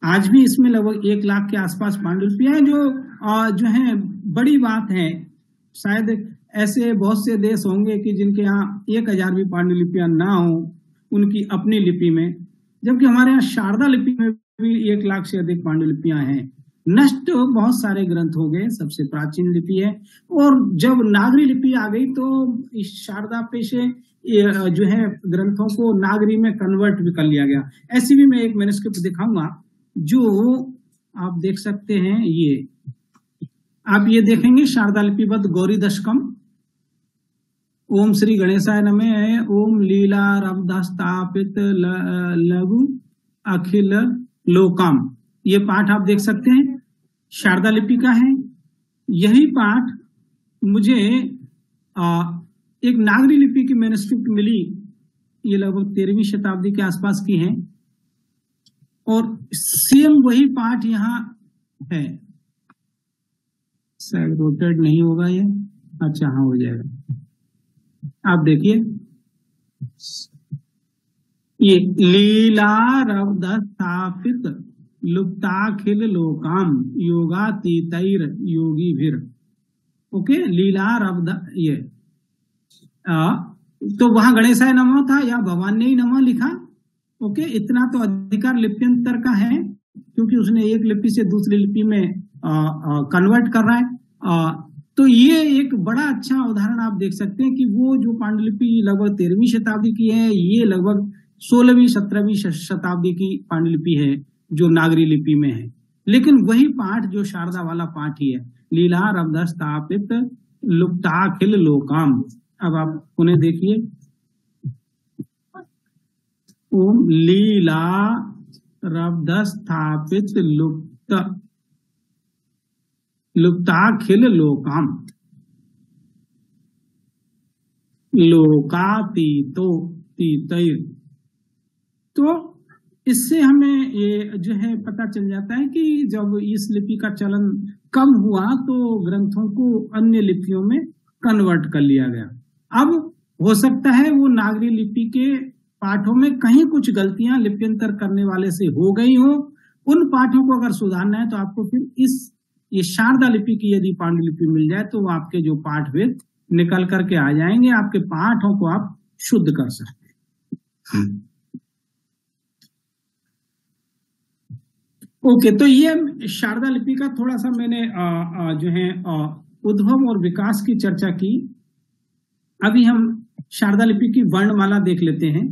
Speaker 5: आज भी इसमें लगभग 1 लाख के आसपास पांडुलिपियां हैं जो है बड़ी बात है। शायद ऐसे बहुत से देश होंगे कि जिनके यहाँ 1000 भी पांडुलिपियां ना हो उनकी अपनी लिपि में, जबकि हमारे यहाँ शारदा लिपि में भी 1 लाख से अधिक पांडुलिपियां हैं। नष्ट बहुत सारे ग्रंथ हो गए, सबसे प्राचीन लिपि है। और जब नागरी लिपि आ गई तो इस शारदा पे से जो है ग्रंथों को नागरी में कन्वर्ट भी कर लिया गया। ऐसी भी मैं एक मैन्युस्क्रिप्ट दिखाऊंगा जो आप देख सकते हैं। ये आप ये देखेंगे शारदा लिपिबद्ध गौरी दशकम। ओम श्री गणेशाय नमः। ओम लीला रवदास्तापित लघु अखिल लोकम, ये पाठ आप देख सकते हैं, शारदा लिपि का है। यही पाठ मुझे एक नागरी लिपि की मैन्युस्क्रिप्ट मिली, ये लगभग 13वीं शताब्दी के आसपास की है, और सेम वही पाठ यहाँ है। शायद रोटेट नहीं होगा ये, अच्छा हाँ हो जाएगा। आप देखिए ये लीला रवद स्थापित लुप्ताखिल लोकाम योगातीतैर योगी भीर। ओके, लीला रवद ये तो वहां गणेशाय नमः था या भवान्यै नमः लिखा। ओके, इतना तो अधिकार लिप्यंतर का है, क्योंकि उसने एक लिपि से दूसरी लिपि में कन्वर्ट कर रहा है। तो ये एक बड़ा अच्छा उदाहरण आप देख सकते हैं कि वो जो पांडुलिपि लगभग 13वीं शताब्दी की है, ये लगभग 16वीं 17वीं शताब्दी की पांडुलिपि है जो नागरी लिपि में है। लेकिन वही पाठ जो शारदा वाला पाठ ही है, लीला रवद स्थापित लुप्ताखिल लोकाम। अब आप उन्हें देखिए, ओम लीला रवद स्थापित लुप्ताखिल लोकाम लोकातीतो तीतैर। तो इससे हमें ये जो है पता चल जाता है कि जब इस लिपि का चलन कम हुआ तो ग्रंथों को अन्य लिपियों में कन्वर्ट कर लिया गया। अब हो सकता है वो नागरी लिपि के पाठों में कहीं कुछ गलतियां लिप्यंतर करने वाले से हो गई हो। उन पाठों को अगर सुधारना है तो आपको फिर ये शारदा लिपि की यदि पांडुलिपि मिल जाए तो वो आपके जो पाठ वेद निकल करके आ जाएंगे, आपके पाठों को आप शुद्ध कर सकते हैं। ओके, तो ये शारदा लिपि का थोड़ा सा मैंने जो है उद्भव और विकास की चर्चा की। अभी हम शारदा लिपि की वर्णमाला देख लेते हैं।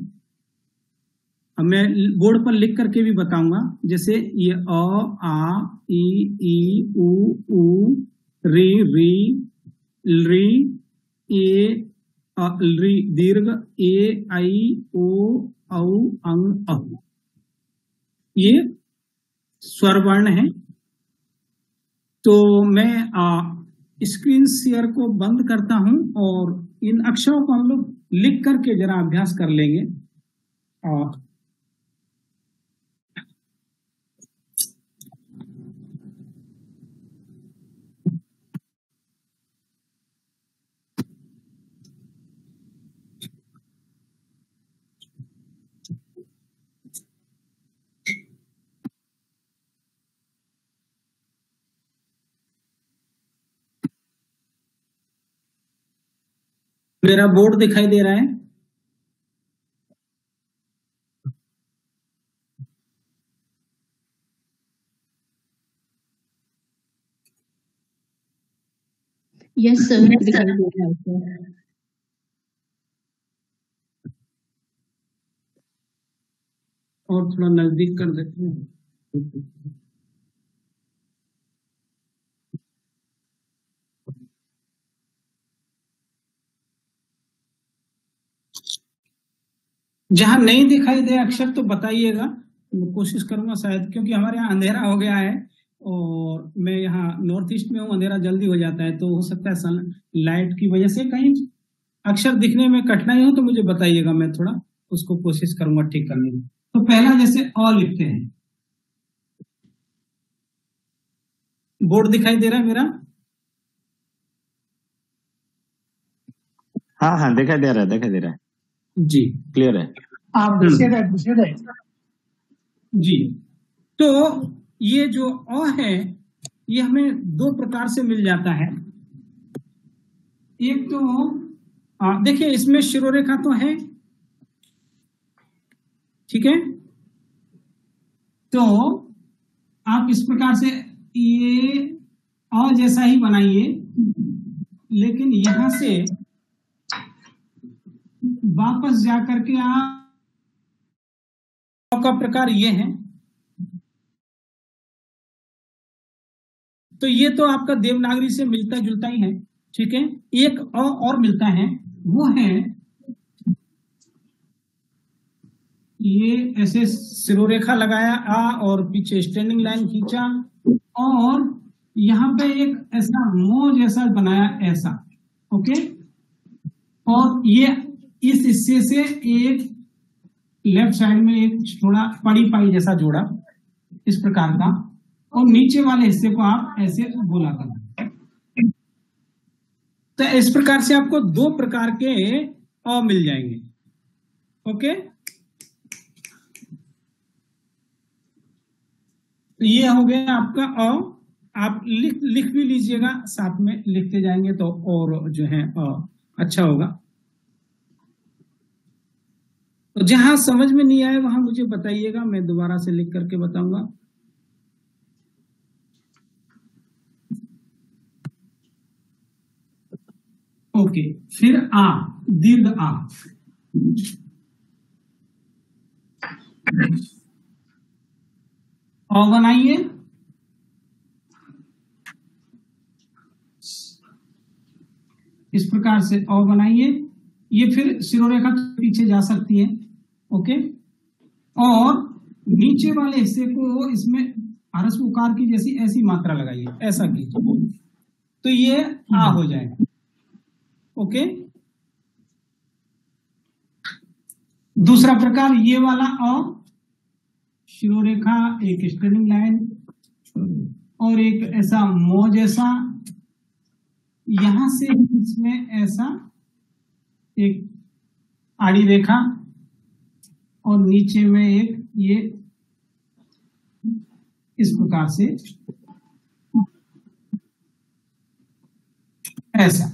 Speaker 5: अब मैं बोर्ड पर लिख करके भी बताऊंगा, जैसे ये अ आ ई उ री री री ए री दीर्घ ए आई ओ औ अंग अ, ये स्वर वर्ण है। तो मैं स्क्रीन शेयर को बंद करता हूं और इन अक्षरों को हम लोग लिख करके जरा अभ्यास कर लेंगे। मेरा बोर्ड दिखाई दे रहा है?
Speaker 6: यस सर, दिखाई दे रहा है सर।
Speaker 5: और थोड़ा नजदीक कर देते हैं। जहां नहीं दिखाई दे अक्षर तो बताइएगा, मैं कोशिश करूंगा शायद, क्योंकि हमारे यहाँ अंधेरा हो गया है और मैं यहाँ नॉर्थ ईस्ट में हूँ, अंधेरा जल्दी हो जाता है, तो हो सकता है लाइट की वजह से कहीं अक्षर दिखने में कठिनाई हो तो मुझे बताइएगा, मैं थोड़ा उसको कोशिश करूंगा ठीक करने की। तो पहला जैसे अ लिखते हैं, बोर्ड दिखाई दे रहा है मेरा?
Speaker 3: हाँ हाँ दिखाई दे रहा है
Speaker 5: जी,
Speaker 3: क्लियर है।
Speaker 2: आप दूसरे
Speaker 5: जी। तो ये जो अ है ये हमें दो प्रकार से मिल जाता है। एक तो देखिए इसमें शिरोरेखा तो है, ठीक है, तो आप इस प्रकार से ये अ जैसा ही बनाइए, लेकिन यहां से वापस जाकर के आप का प्रकार ये है। तो ये तो आपका देवनागरी से मिलता जुलता ही है, ठीक है। एक अ और मिलता है, वो है ये ऐसे सिरोरेखा लगाया आ और पीछे स्टैंडिंग लाइन खींचा और यहाँ पे एक ऐसा मो जैसा बनाया ऐसा, ओके। और ये इस हिस्से से एक लेफ्ट साइड में एक थोड़ा पड़ी पाई जैसा जोड़ा इस प्रकार का, और नीचे वाले हिस्से को आप ऐसे गोला करना। तो इस प्रकार से आपको दो प्रकार के अ मिल जाएंगे, ओके। तो ये हो गया आपका अ। आप लिख भी लीजिएगा, साथ में लिखते जाएंगे तो और जो है अच्छा होगा। तो जहां समझ में नहीं आए वहां मुझे बताइएगा, मैं दोबारा से लिख करके बताऊंगा। ओके, फिर आ, दीर्घ आ। अ बनाइए, इस प्रकार से अ बनाइए। ये फिर सिरोरेखा पीछे जा सकती है, ओके। और नीचे वाले हिस्से को इसमें ह्रस्व उकार की जैसी ऐसी मात्रा लगाइए, ऐसा कीजिए, तो ये आ हो जाएगा, ओके। दूसरा प्रकार ये वाला अ, शिरोरेखा, एक स्टैंडिंग लाइन और एक ऐसा मो जैसा, यहां से इसमें ऐसा एक आड़ी रेखा और नीचे में एक ये इस प्रकार से ऐसा।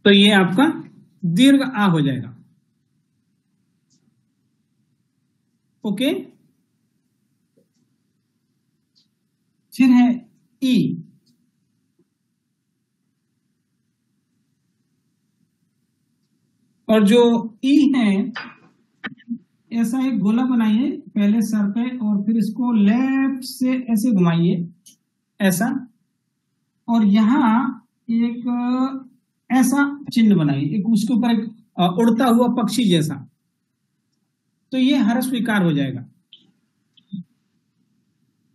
Speaker 5: तो ये आपका दीर्घ आ हो जाएगा, ओके। फिर है ई। और जो ई है, ऐसा एक गोला बनाइए पहले सर पे और फिर इसको लेफ्ट से ऐसे घुमाइए ऐसा, और यहां एक ऐसा चिन्ह बनाइए, एक उसके ऊपर एक उड़ता हुआ पक्षी जैसा। तो ये ह्रस्व विकार हो जाएगा।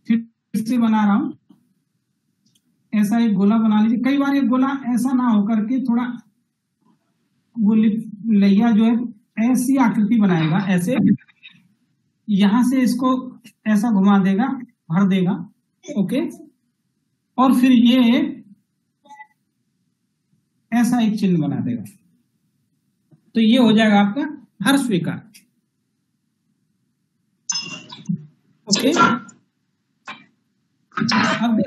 Speaker 5: फिर से बना रहा हूं, ऐसा एक गोला बना लीजिए। कई बार एक गोला ऐसा ना होकर के थोड़ा वो लैया जो है ऐसी आकृति बनाएगा, ऐसे यहां से इसको ऐसा घुमा देगा, भर देगा, ओके। और फिर ये ऐसा एक चिन्ह बना देगा, तो ये हो जाएगा आपका ह्रस्व विकार, ओके। अब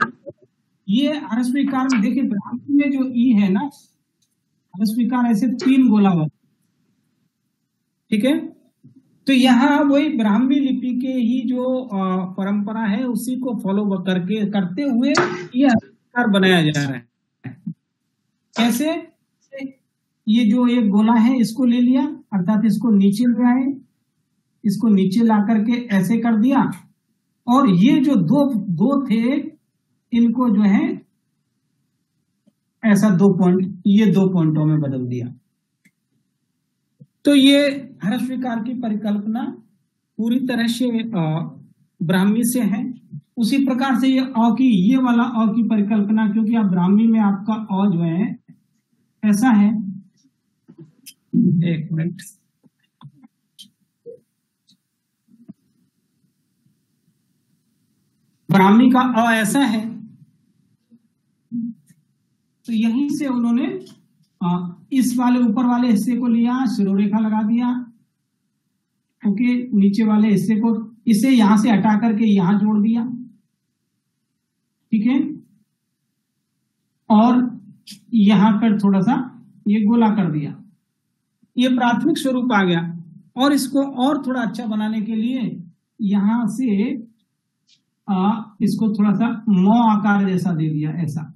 Speaker 5: ये ह्रस्व विकार में देखिए, ब्राह्मी में जो ई है ना, ह्रस्व विकार ऐसे तीन गोला होगा, ठीक है। तो यहाँ वही ब्राह्मी लिपि के ही जो परंपरा है उसी को फॉलो करते हुए ये ह्रस्व विकार बनाया जा रहा है। कैसे? ये जो एक गोला है इसको ले लिया, अर्थात इसको नीचे ले आए, इसको नीचे ला करके ऐसे कर दिया, और ये जो दो थे इनको जो है ऐसा 2 पॉइंट, ये 2 पॉइंटों में बदल दिया। तो ये ह्रस्व विकार की परिकल्पना पूरी तरह से ब्राह्मी से है। उसी प्रकार से ये अ की, ये वाला अ की परिकल्पना, क्योंकि आप ब्राह्मी में आपका अ जो है ऐसा है, एक मिनट, ब्राह्मी का अ ऐसा है, तो यहीं से उन्होंने इस वाले ऊपर वाले हिस्से को लिया, शिरोरेखा लगा दिया, ओके। नीचे वाले हिस्से को इसे यहां से हटा करके यहां जोड़ दिया, ठीक है। और यहां पर थोड़ा सा ये गोला कर दिया, ये प्राथमिक स्वरूप आ गया। और इसको और थोड़ा अच्छा बनाने के लिए यहां से इसको थोड़ा सा मौ आकार जैसा दे दिया, ऐसा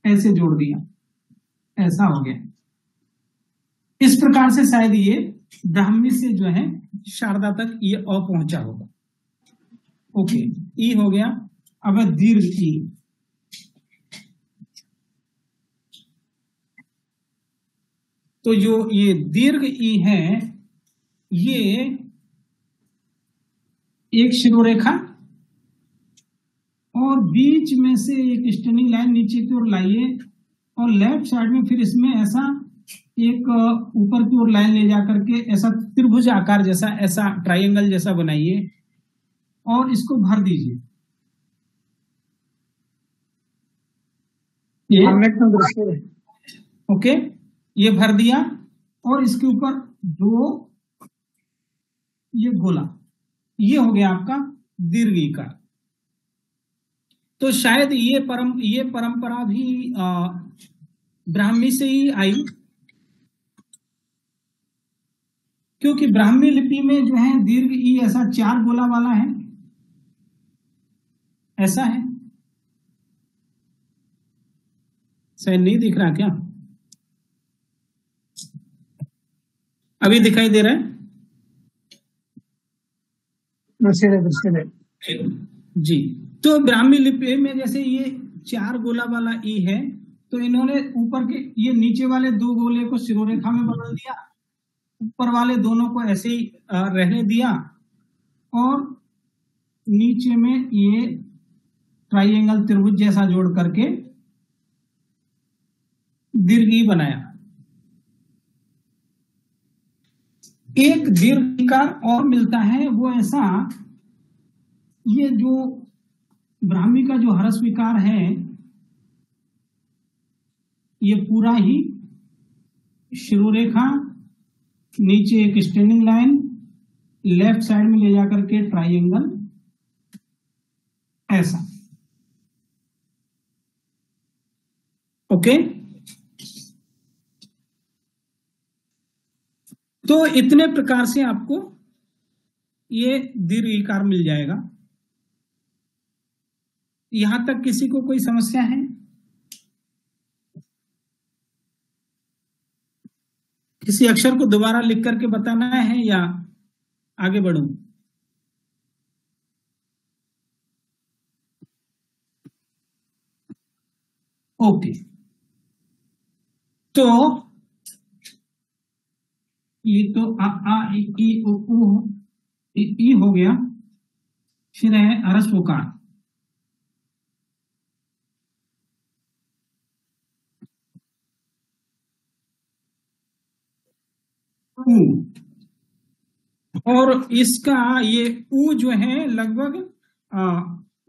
Speaker 5: ऐसे जोड़ दिया, ऐसा हो गया। इस प्रकार से शायद ये ब्राह्मी से जो है शारदा तक ये अ पहुंचा होगा। ओके, ई हो गया। अब दीर्घ ई, तो जो ये दीर्घ ई है, ये एक शिरोरेखा और बीच में से एक स्टर्निंग लाइन नीचे की ओर लाइए और लेफ्ट साइड में फिर इसमें ऐसा एक ऊपर की ओर लाइन ले जाकर के ऐसा त्रिभुज आकार जैसा, ऐसा ट्रायंगल जैसा बनाइए और इसको भर दीजिए। ये ओके, ये भर दिया और इसके ऊपर दो ये गोला, ये हो गया आपका दीर्घिकार। तो शायद ये परंपरा भी ब्राह्मी से ही आई, क्योंकि ब्राह्मी लिपि में जो है दीर्घ ई ऐसा 4 गोला वाला है, ऐसा है। शायद नहीं दिख रहा क्या? अभी दिखाई दे रहा है जी। तो ब्राह्मी लिपि में जैसे ये 4 गोला वाला ई है, तो इन्होंने ऊपर के ये नीचे वाले 2 गोले को शिरोरेखा में बदल दिया, ऊपर वाले दोनों को ऐसे ही रहने दिया और नीचे में ये ट्राइंगल त्रिभुज जैसा जोड़ करके दीर्घी बनाया। एक दीर्घिकार और मिलता है, वो ऐसा, ये जो ब्राह्मी का जो ह्रस्व विकार है, ये पूरा ही शिरोरेखा, नीचे एक स्टैंडिंग लाइन, लेफ्ट साइड में ले जाकर के ट्राइंगल, ऐसा। ओके, तो इतने प्रकार से आपको ये दीर्घिकार मिल जाएगा। यहां तक किसी को कोई समस्या है? किसी अक्षर को दोबारा लिख करके बताना है या आगे बढ़ूं? ओके, तो ये तो आ ई उ ई हो गया। फिर है ह्रस्व उकार। और इसका ये ऊ जो है लगभग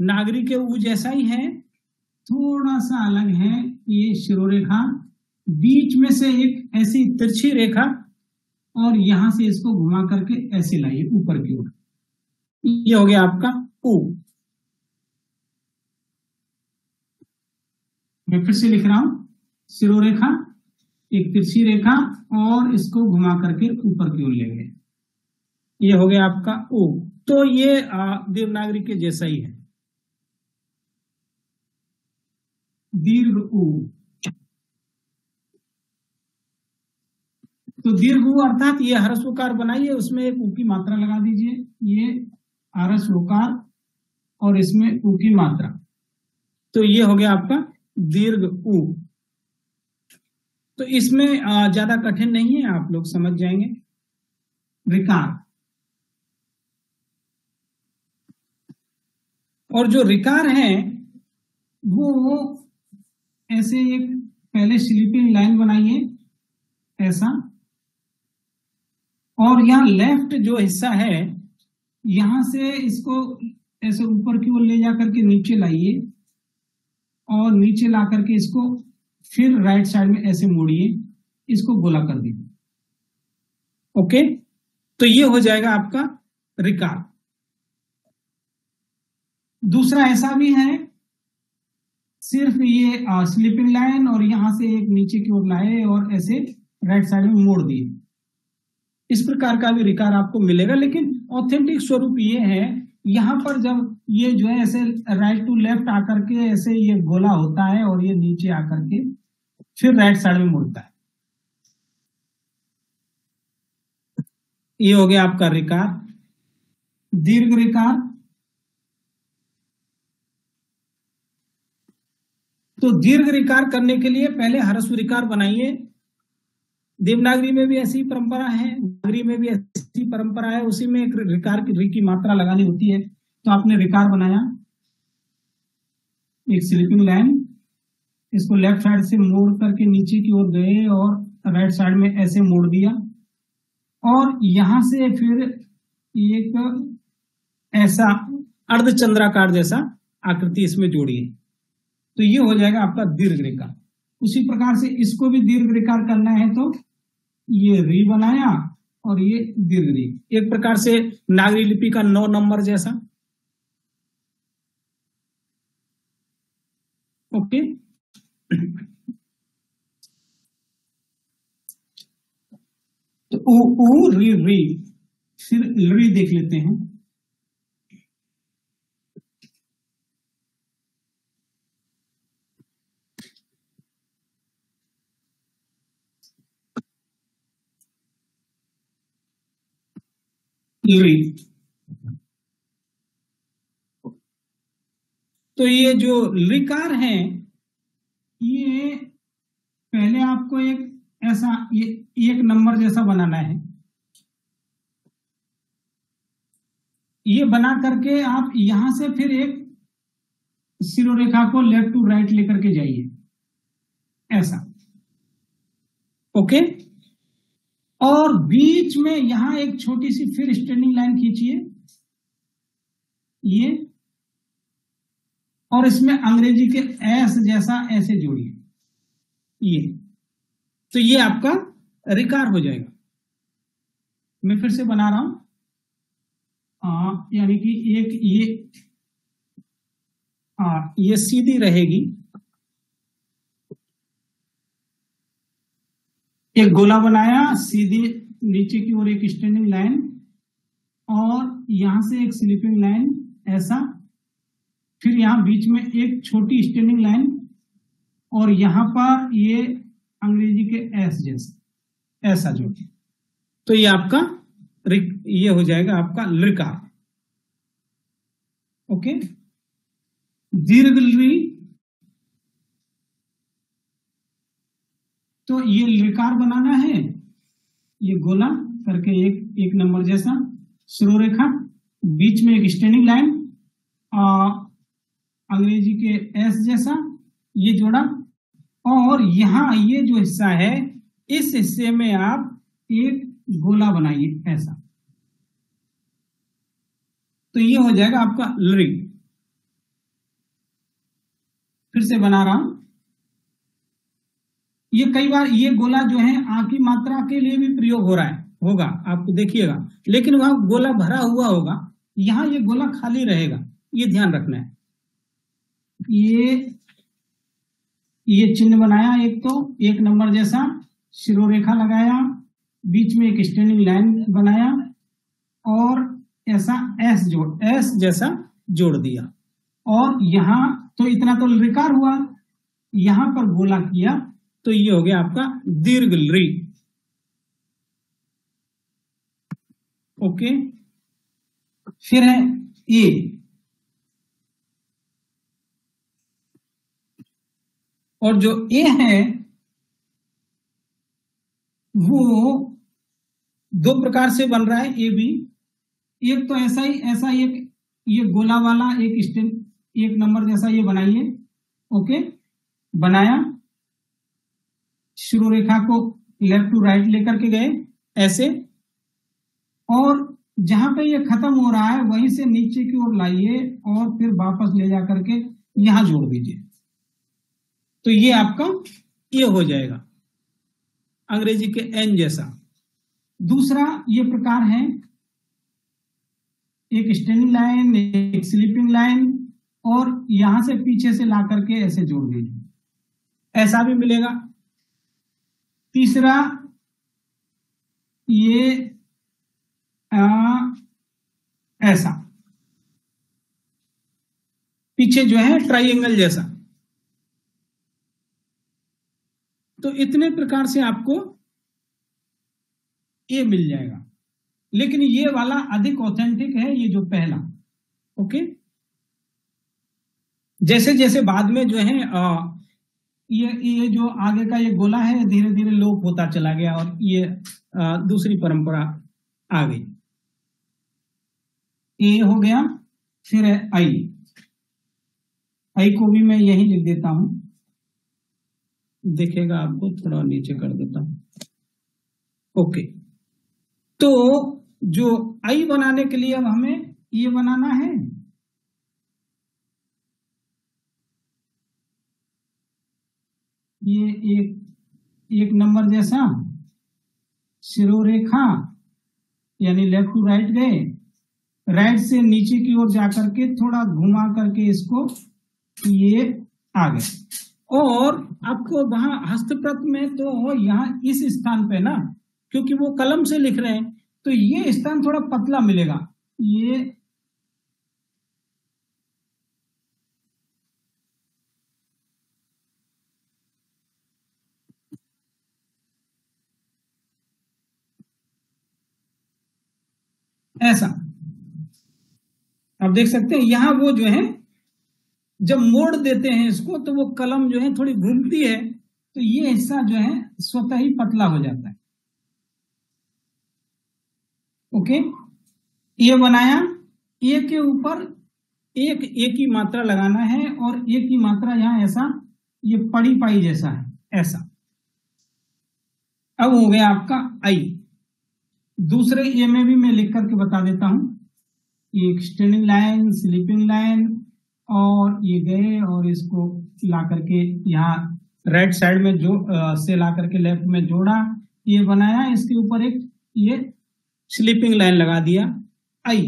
Speaker 5: नागरी के ऊ जैसा ही है, थोड़ा सा अलग है। ये शिरोरेखा, बीच में से एक ऐसी तिरछी रेखा और यहां से इसको घुमा करके ऐसे लाइए ऊपर की ओर। ये हो गया आपका ऊ। मैं फिर से लिख रहा हूं, शिरोरेखा, एक तिरछी रेखा और इसको घुमा करके ऊपर की ओर ले गए। ये हो गया आपका ऊ। तो ये देवनागरी के जैसा ही है, दीर्घ ऊ। तो दीर्घ ऊ अर्थात ये ह्रस्वकार बनाइए, उसमें एक ऊ की मात्रा लगा दीजिए। ये ह्रस्वकार और इसमें ऊ की मात्रा, तो ये हो गया आपका दीर्घ ऊ। तो इसमें ज्यादा कठिन नहीं है, आप लोग समझ जाएंगे। रिकार, और जो रिकार है वो ऐसे एक पहले स्लीपिंग लाइन बनाइए ऐसा, और यहाँ लेफ्ट जो हिस्सा है यहां से इसको ऐसे ऊपर की ओर ले जाकर के नीचे लाइए और नीचे ला करके इसको फिर राइट साइड में ऐसे मोड़िए, इसको गोला कर दीजिए। ओके, तो ये हो जाएगा आपका रिकार। दूसरा ऐसा भी है, सिर्फ ये स्लीपिंग लाइन और यहां से एक नीचे की ओर लाए और ऐसे राइट साइड में मोड़ दिए। इस प्रकार का भी रिकार आपको मिलेगा, लेकिन ऑथेंटिक स्वरूप ये है, यहाँ पर जब ये जो है ऐसे राइट टू लेफ्ट आकर के ऐसे ये गोला होता है और ये नीचे आकर के फिर राइट साइड में मुड़ता है। ये हो गया आपका रिकार। दीर्घ रिकार, तो दीर्घ रिकार करने के लिए पहले ह्रस्व रिकार बनाइए। देवनागरी में भी ऐसी परंपरा है, नागरी में भी ऐसी परंपरा है, उसी में एक रिकार की री की मात्रा लगानी होती है। तो आपने रिकार बनाया, एक स्लीपिंग लाइन, इसको लेफ्ट साइड से मोड़ करके नीचे की ओर गए और राइट साइड में ऐसे मोड़ दिया और यहां से फिर एक ऐसा अर्धचंद्राकार जैसा आकृति इसमें जोड़िए, तो ये हो जाएगा आपका दीर्घ रिकार। उसी प्रकार से इसको भी दीर्घ रिकार करना है तो ये री बनाया और ये दीर्घ री, एक प्रकार से नागरी लिपि का 9 नंबर जैसा। ओके, तो ऊ री री, फिर री देख लेते हैं। री, तो ये जो रिकार है ये पहले आपको एक ऐसा ये एक नंबर जैसा बनाना है। ये बना करके आप यहां से फिर एक शिरोरेखा को लेफ्ट टू राइट लेकर के जाइए, ऐसा। ओके, और बीच में यहां एक छोटी सी फिर स्टैंडिंग लाइन खींचिए, ये, और इसमें अंग्रेजी के एस जैसा ऐसे जोड़िए, ये। तो ये आपका रिकार हो जाएगा। मैं फिर से बना रहा हूं, यानी कि एक ये सीधी रहेगी, एक गोला बनाया, सीधी नीचे की ओर एक स्टैंडिंग लाइन और यहां से एक स्लीपिंग लाइन ऐसा, फिर यहां बीच में एक छोटी स्टैंडिंग लाइन और यहां पर ये अंग्रेजी के एस जैसा ऐसा जो, तो ये आपका ये हो जाएगा आपका रिकार। ओके, दीर्घ री, तो ये रिकार बनाना है, ये गोला करके एक नंबर जैसा शिरोरेखा, बीच में एक स्टैंडिंग लाइन, अंग्रेजी के एस जैसा ये जोड़ा, और यहां ये जो हिस्सा है इस हिस्से में आप एक गोला बनाइए ऐसा, तो ये हो जाएगा आपका री। फिर से बना रहा हूं, ये कई बार ये गोला जो है आ की मात्रा के लिए भी प्रयोग हो रहा है, होगा, आपको देखिएगा, लेकिन वहां गोला भरा हुआ होगा, यहां ये गोला खाली रहेगा, ये ध्यान रखना है। ये चिन्ह बनाया, एक तो एक नंबर जैसा शिरोरेखा लगाया, बीच में एक स्टैंडिंग लाइन बनाया और ऐसा एस जैसा जोड़ दिया, और यहां तो इतना तो रिकार हुआ, यहां पर गोला किया, तो ये हो गया आपका दीर्घ री। ओके, फिर है ए, और जो ए है वो 2 प्रकार से बन रहा है, ए बी। एक तो ऐसा एक ये गोला वाला एक नंबर जैसा ये बनाइए। ओके, बनाया, शिरोरेखा को लेफ्ट टू राइट लेकर के गए ऐसे, और जहां पे ये खत्म हो रहा है वहीं से नीचे की ओर लाइए और फिर वापस ले जा करके यहां जोड़ दीजिए, तो ये आपका ये हो जाएगा अंग्रेजी के एन जैसा। दूसरा ये प्रकार है, एक स्टैंडिंग लाइन, एक स्लीपिंग लाइन, और यहां से पीछे से ला करके ऐसे जोड़ दीजिए, ऐसा भी मिलेगा। तीसरा ये ऐसा, पीछे जो है ट्राइंगल जैसा। तो इतने प्रकार से आपको ये मिल जाएगा, लेकिन ये वाला अधिक ऑथेंटिक है, ये जो पहला। ओके, जैसे जैसे बाद में जो है ये जो आगे का ये गोला है धीरे धीरे लोप होता चला गया और ये दूसरी परंपरा आ गई। ए हो गया, फिर है आई। आई को भी मैं यही लिख देता हूं, दिखेगा आपको, थोड़ा नीचे कर देता हूं। ओके, तो जो आई बनाने के लिए अब हमें ये बनाना है। ये एक नंबर जैसा शिरोरेखा, यानी लेफ्ट टू राइट गए, राइट से नीचे की ओर जाकर के थोड़ा घुमा करके इसको ये आ गए। और आपको वहां हस्तप्रत में तो यहाँ इस स्थान पे ना, क्योंकि वो कलम से लिख रहे हैं तो ये स्थान थोड़ा पतला मिलेगा। ये ऐसा आप देख सकते हैं। यहां वो जो है जब मोड़ देते हैं इसको तो वो कलम जो है थोड़ी घूमती है, तो ये हिस्सा जो है स्वतः ही पतला हो जाता है। ओके, ये बनाया। ए के ऊपर एक की मात्रा लगाना है और एक की मात्रा यहां ऐसा, ये पड़ी पाई जैसा है ऐसा। अब हो गया आपका आई। दूसरे ए में भी मैं लिख करके बता देता हूं, एक स्टैंडिंग लाइन, स्लीपिंग लाइन, और ये गए और इसको ला करके यहाँ राइट साइड में जो से ला करके लेफ्ट में जोड़ा, ये बनाया। इसके ऊपर एक ये स्लीपिंग लाइन लगा दिया, आई।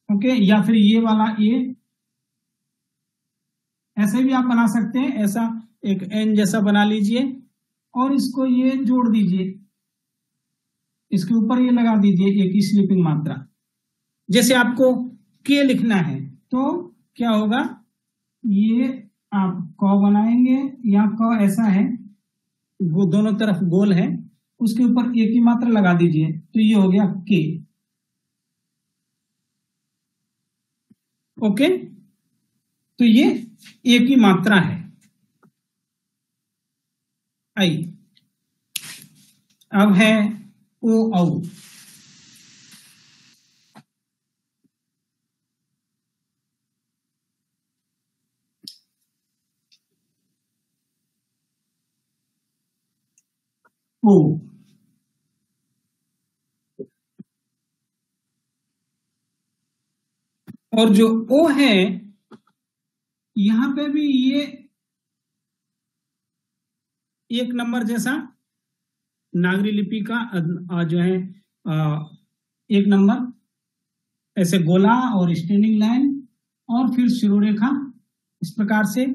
Speaker 5: ओके, या फिर ये वाला ये ऐसे भी आप बना सकते हैं, ऐसा एक एन जैसा बना लीजिए और इसको ये जोड़ दीजिए, इसके ऊपर ये लगा दीजिए एक ही स्लीपिंग मात्रा। जैसे आपको के लिखना है तो क्या होगा, ये आप क बनाएंगे, या क ऐसा है वो दोनों तरफ गोल है, उसके ऊपर एक ही मात्रा लगा दीजिए तो ये हो गया के। ओके, तो ये एक ही मात्रा है आई। अब है ओ औ। ओ और जो ओ है यहां पे भी ये एक नंबर जैसा नागरी लिपि का जो है एक नंबर ऐसे गोला और स्टैंडिंग लाइन और फिर शिरोरेखा, इस प्रकार से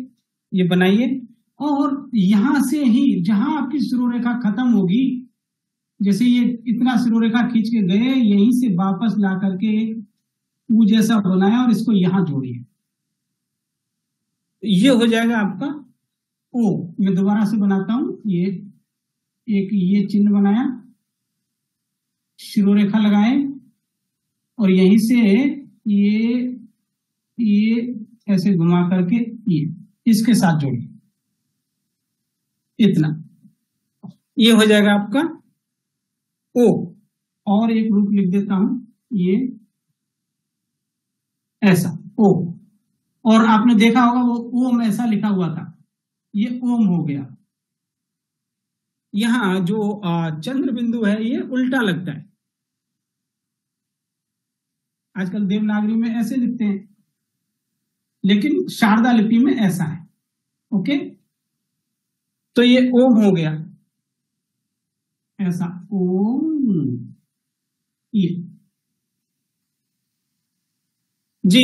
Speaker 5: ये बनाइए। और यहां से ही जहां आपकी शिरोरेखा खत्म होगी, जैसे ये इतना शिरोरेखा खींच के गए, यहीं से वापस ला करके वो जैसा बनाया और इसको यहां जोड़िए, ये हो जाएगा आपका ओ। मैं दोबारा से बनाता हूं, ये एक ये चिन्ह बनाया, शिरोरेखा लगाए और यहीं से ये ऐसे घुमा करके ये इसके साथ जोड़िए, इतना ये हो जाएगा आपका ओ। और एक रूप लिख देता हूं, ये ऐसा ओ। और आपने देखा होगा वो ओम ऐसा लिखा हुआ था, ये ओम हो गया। यहां जो चंद्र बिंदु है ये उल्टा लगता है, आजकल देवनागरी में ऐसे लिखते हैं, लेकिन शारदा लिपि में ऐसा है। ओके, तो ये ओम हो गया ऐसा, ओम। ये जी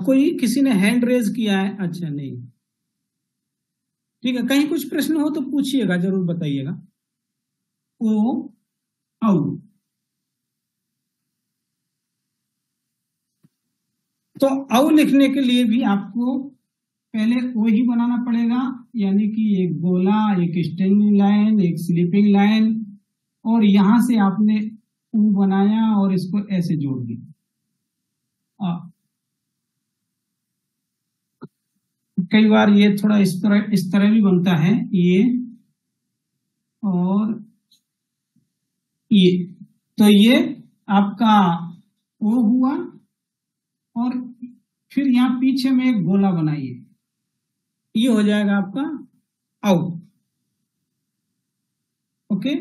Speaker 5: कोई किसी ने हैंड रेज किया है? अच्छा नहीं, ठीक है। कहीं कुछ प्रश्न हो तो पूछिएगा, जरूर बताइएगा। ओ औ। तो औ लिखने के लिए भी आपको पहले ओ ही बनाना पड़ेगा, यानी कि एक गोला, एक स्टैंडिंग लाइन, एक स्लीपिंग लाइन, और यहां से आपने ऊ बनाया और इसको ऐसे जोड़ दिया। कई बार ये थोड़ा इस तरह भी बनता है, ये और ये। तो ये आपका ओ हुआ, और फिर यहाँ पीछे में एक गोला बनाइए, ये हो जाएगा आपका औ। ओके,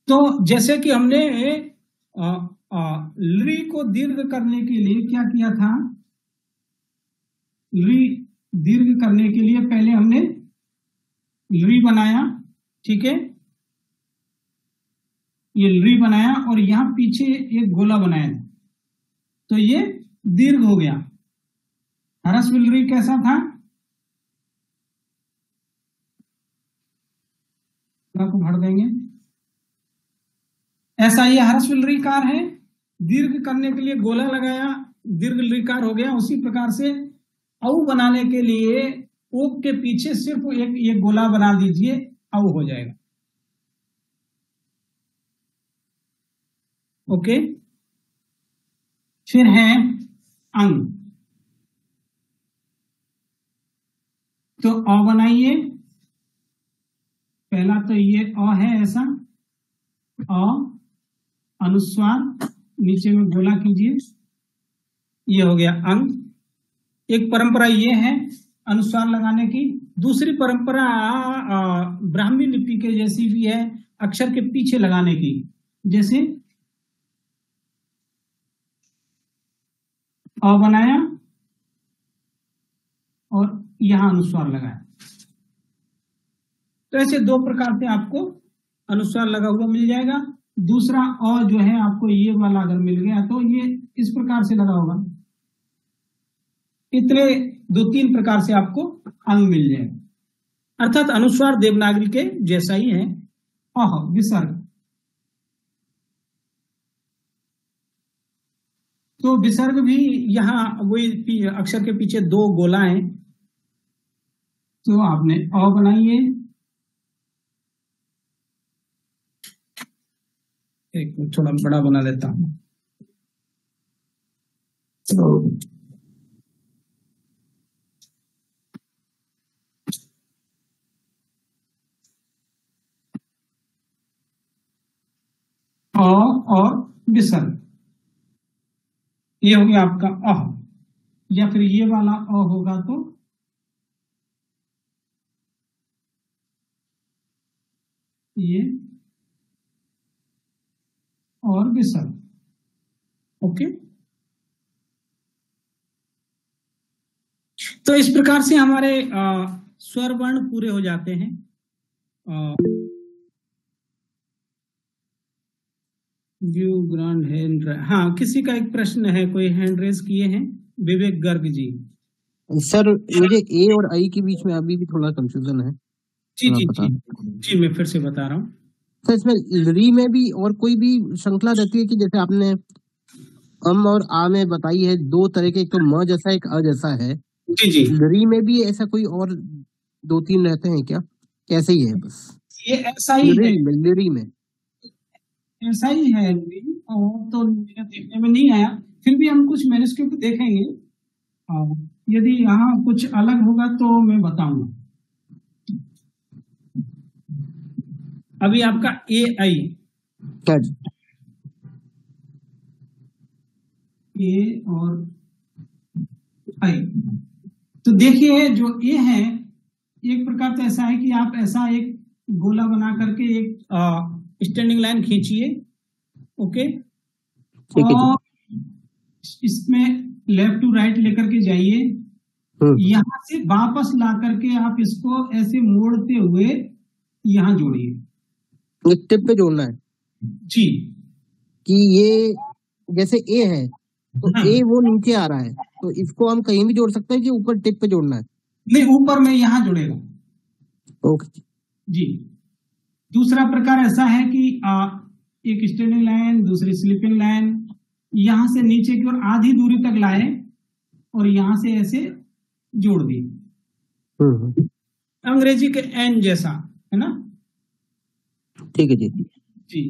Speaker 5: तो जैसे कि हमने ली को दीर्घ करने के लिए क्या किया था, ली दीर्घ करने के लिए पहले हमने ली बनाया, ठीक है, ये ली बनाया और यहां पीछे एक गोला बनाया, तो ये दीर्घ हो गया। ह्रस्व ली कैसा था, को भर देंगे ऐसा, ये ह्रस्व लीकार है, दीर्घ करने के लिए गोला लगाया, दीर्घ लीकार हो गया। उसी प्रकार से औ बनाने के लिए ओ के पीछे सिर्फ एक गोला बना दीजिए, औ हो जाएगा। ओके, फिर है अंग। तो अ बनाइए, पहला तो ये अ है ऐसा, अ अनुस्वार, नीचे में गोला कीजिए, ये हो गया अंग। एक परंपरा ये है अनुस्वार लगाने की। दूसरी परंपरा ब्राह्मी लिपि के जैसी भी है, अक्षर के पीछे लगाने की, जैसे अ बनाया और यहां अनुस्वार लगाया। तो ऐसे दो प्रकार से आपको अनुस्वार लगा हुआ मिल जाएगा। दूसरा अ जो है आपको ये वाला अगर मिल गया तो ये इस प्रकार से लगा होगा। इतने 2-3 प्रकार से आपको अंग मिल जाएगा, अर्थात अनुस्वार देवनागरी के जैसा ही है। अह विसर्ग, तो विसर्ग भी यहाँ वही अक्षर के पीछे 2 गोला है, तो आपने अ बनाइए, एक थोड़ा बड़ा बना लेता हूं, अ और विसर्ग, ये हो गया आपका अह। या फिर ये वाला अ होगा तो ये और विसर्ग। ओके, तो इस प्रकार से हमारे स्वर वर्ण पूरे हो जाते हैं। व्यू ग्रांड हैंड, हाँ किसी का एक प्रश्न है, कोई हैंड रेज किए हैं, विवेक गर्ग जी।
Speaker 7: सर मुझे ए और आई के बीच में अभी भी थोड़ा कंफ्यूजन है।
Speaker 5: जी जी जी जी, मैं फिर से बता रहा हूँ।
Speaker 7: सर इसमें री में भी और कोई भी श्रृंखला रहती है कि जैसे आपने अम और आ में बताई है 2 तरह के, एक तो म जैसा एक अ जैसा है,
Speaker 5: जी जी,
Speaker 7: री में भी ऐसा कोई और 2-3 रहते हैं क्या, कैसे ही है? बस
Speaker 5: ये ऐसा ही है,
Speaker 7: लिरी में
Speaker 5: ऐसा ही है। तो मेरे देखने में नहीं आया, फिर भी हम कुछ मैन्युस्क्रिप्ट देखेंगे, यदि यहाँ कुछ अलग होगा तो मैं बताऊंगा। अभी आपका ए आई, ए और आई, तो देखिए जो ए है एक प्रकार से ऐसा है कि आप ऐसा एक गोला बना करके एक स्टैंडिंग लाइन खींचिए। ओके, और इसमें लेफ्ट टू राइट लेकर के जाइए, यहां से वापस ला करके आप इसको ऐसे मोड़ते हुए यहां जोड़िए।
Speaker 7: टिप पे जोड़ना है
Speaker 5: जी,
Speaker 7: कि ये जैसे ए है तो ए वो नीचे आ रहा है, तो इसको हम कहीं भी जोड़ सकते हैं कि ऊपर टिप पे जोड़ना है?
Speaker 5: नहीं, ऊपर में यहाँ जुड़ेगा।
Speaker 7: ओके
Speaker 5: जी, दूसरा प्रकार ऐसा है कि एक स्टैंडिंग लाइन, दूसरी स्लीपिंग लाइन, यहां से नीचे की ओर आधी दूरी तक लाए और यहाँ से ऐसे जोड़ दिए, अंग्रेजी के एन जैसा, है ना?
Speaker 7: ठीक है जी।
Speaker 5: जी,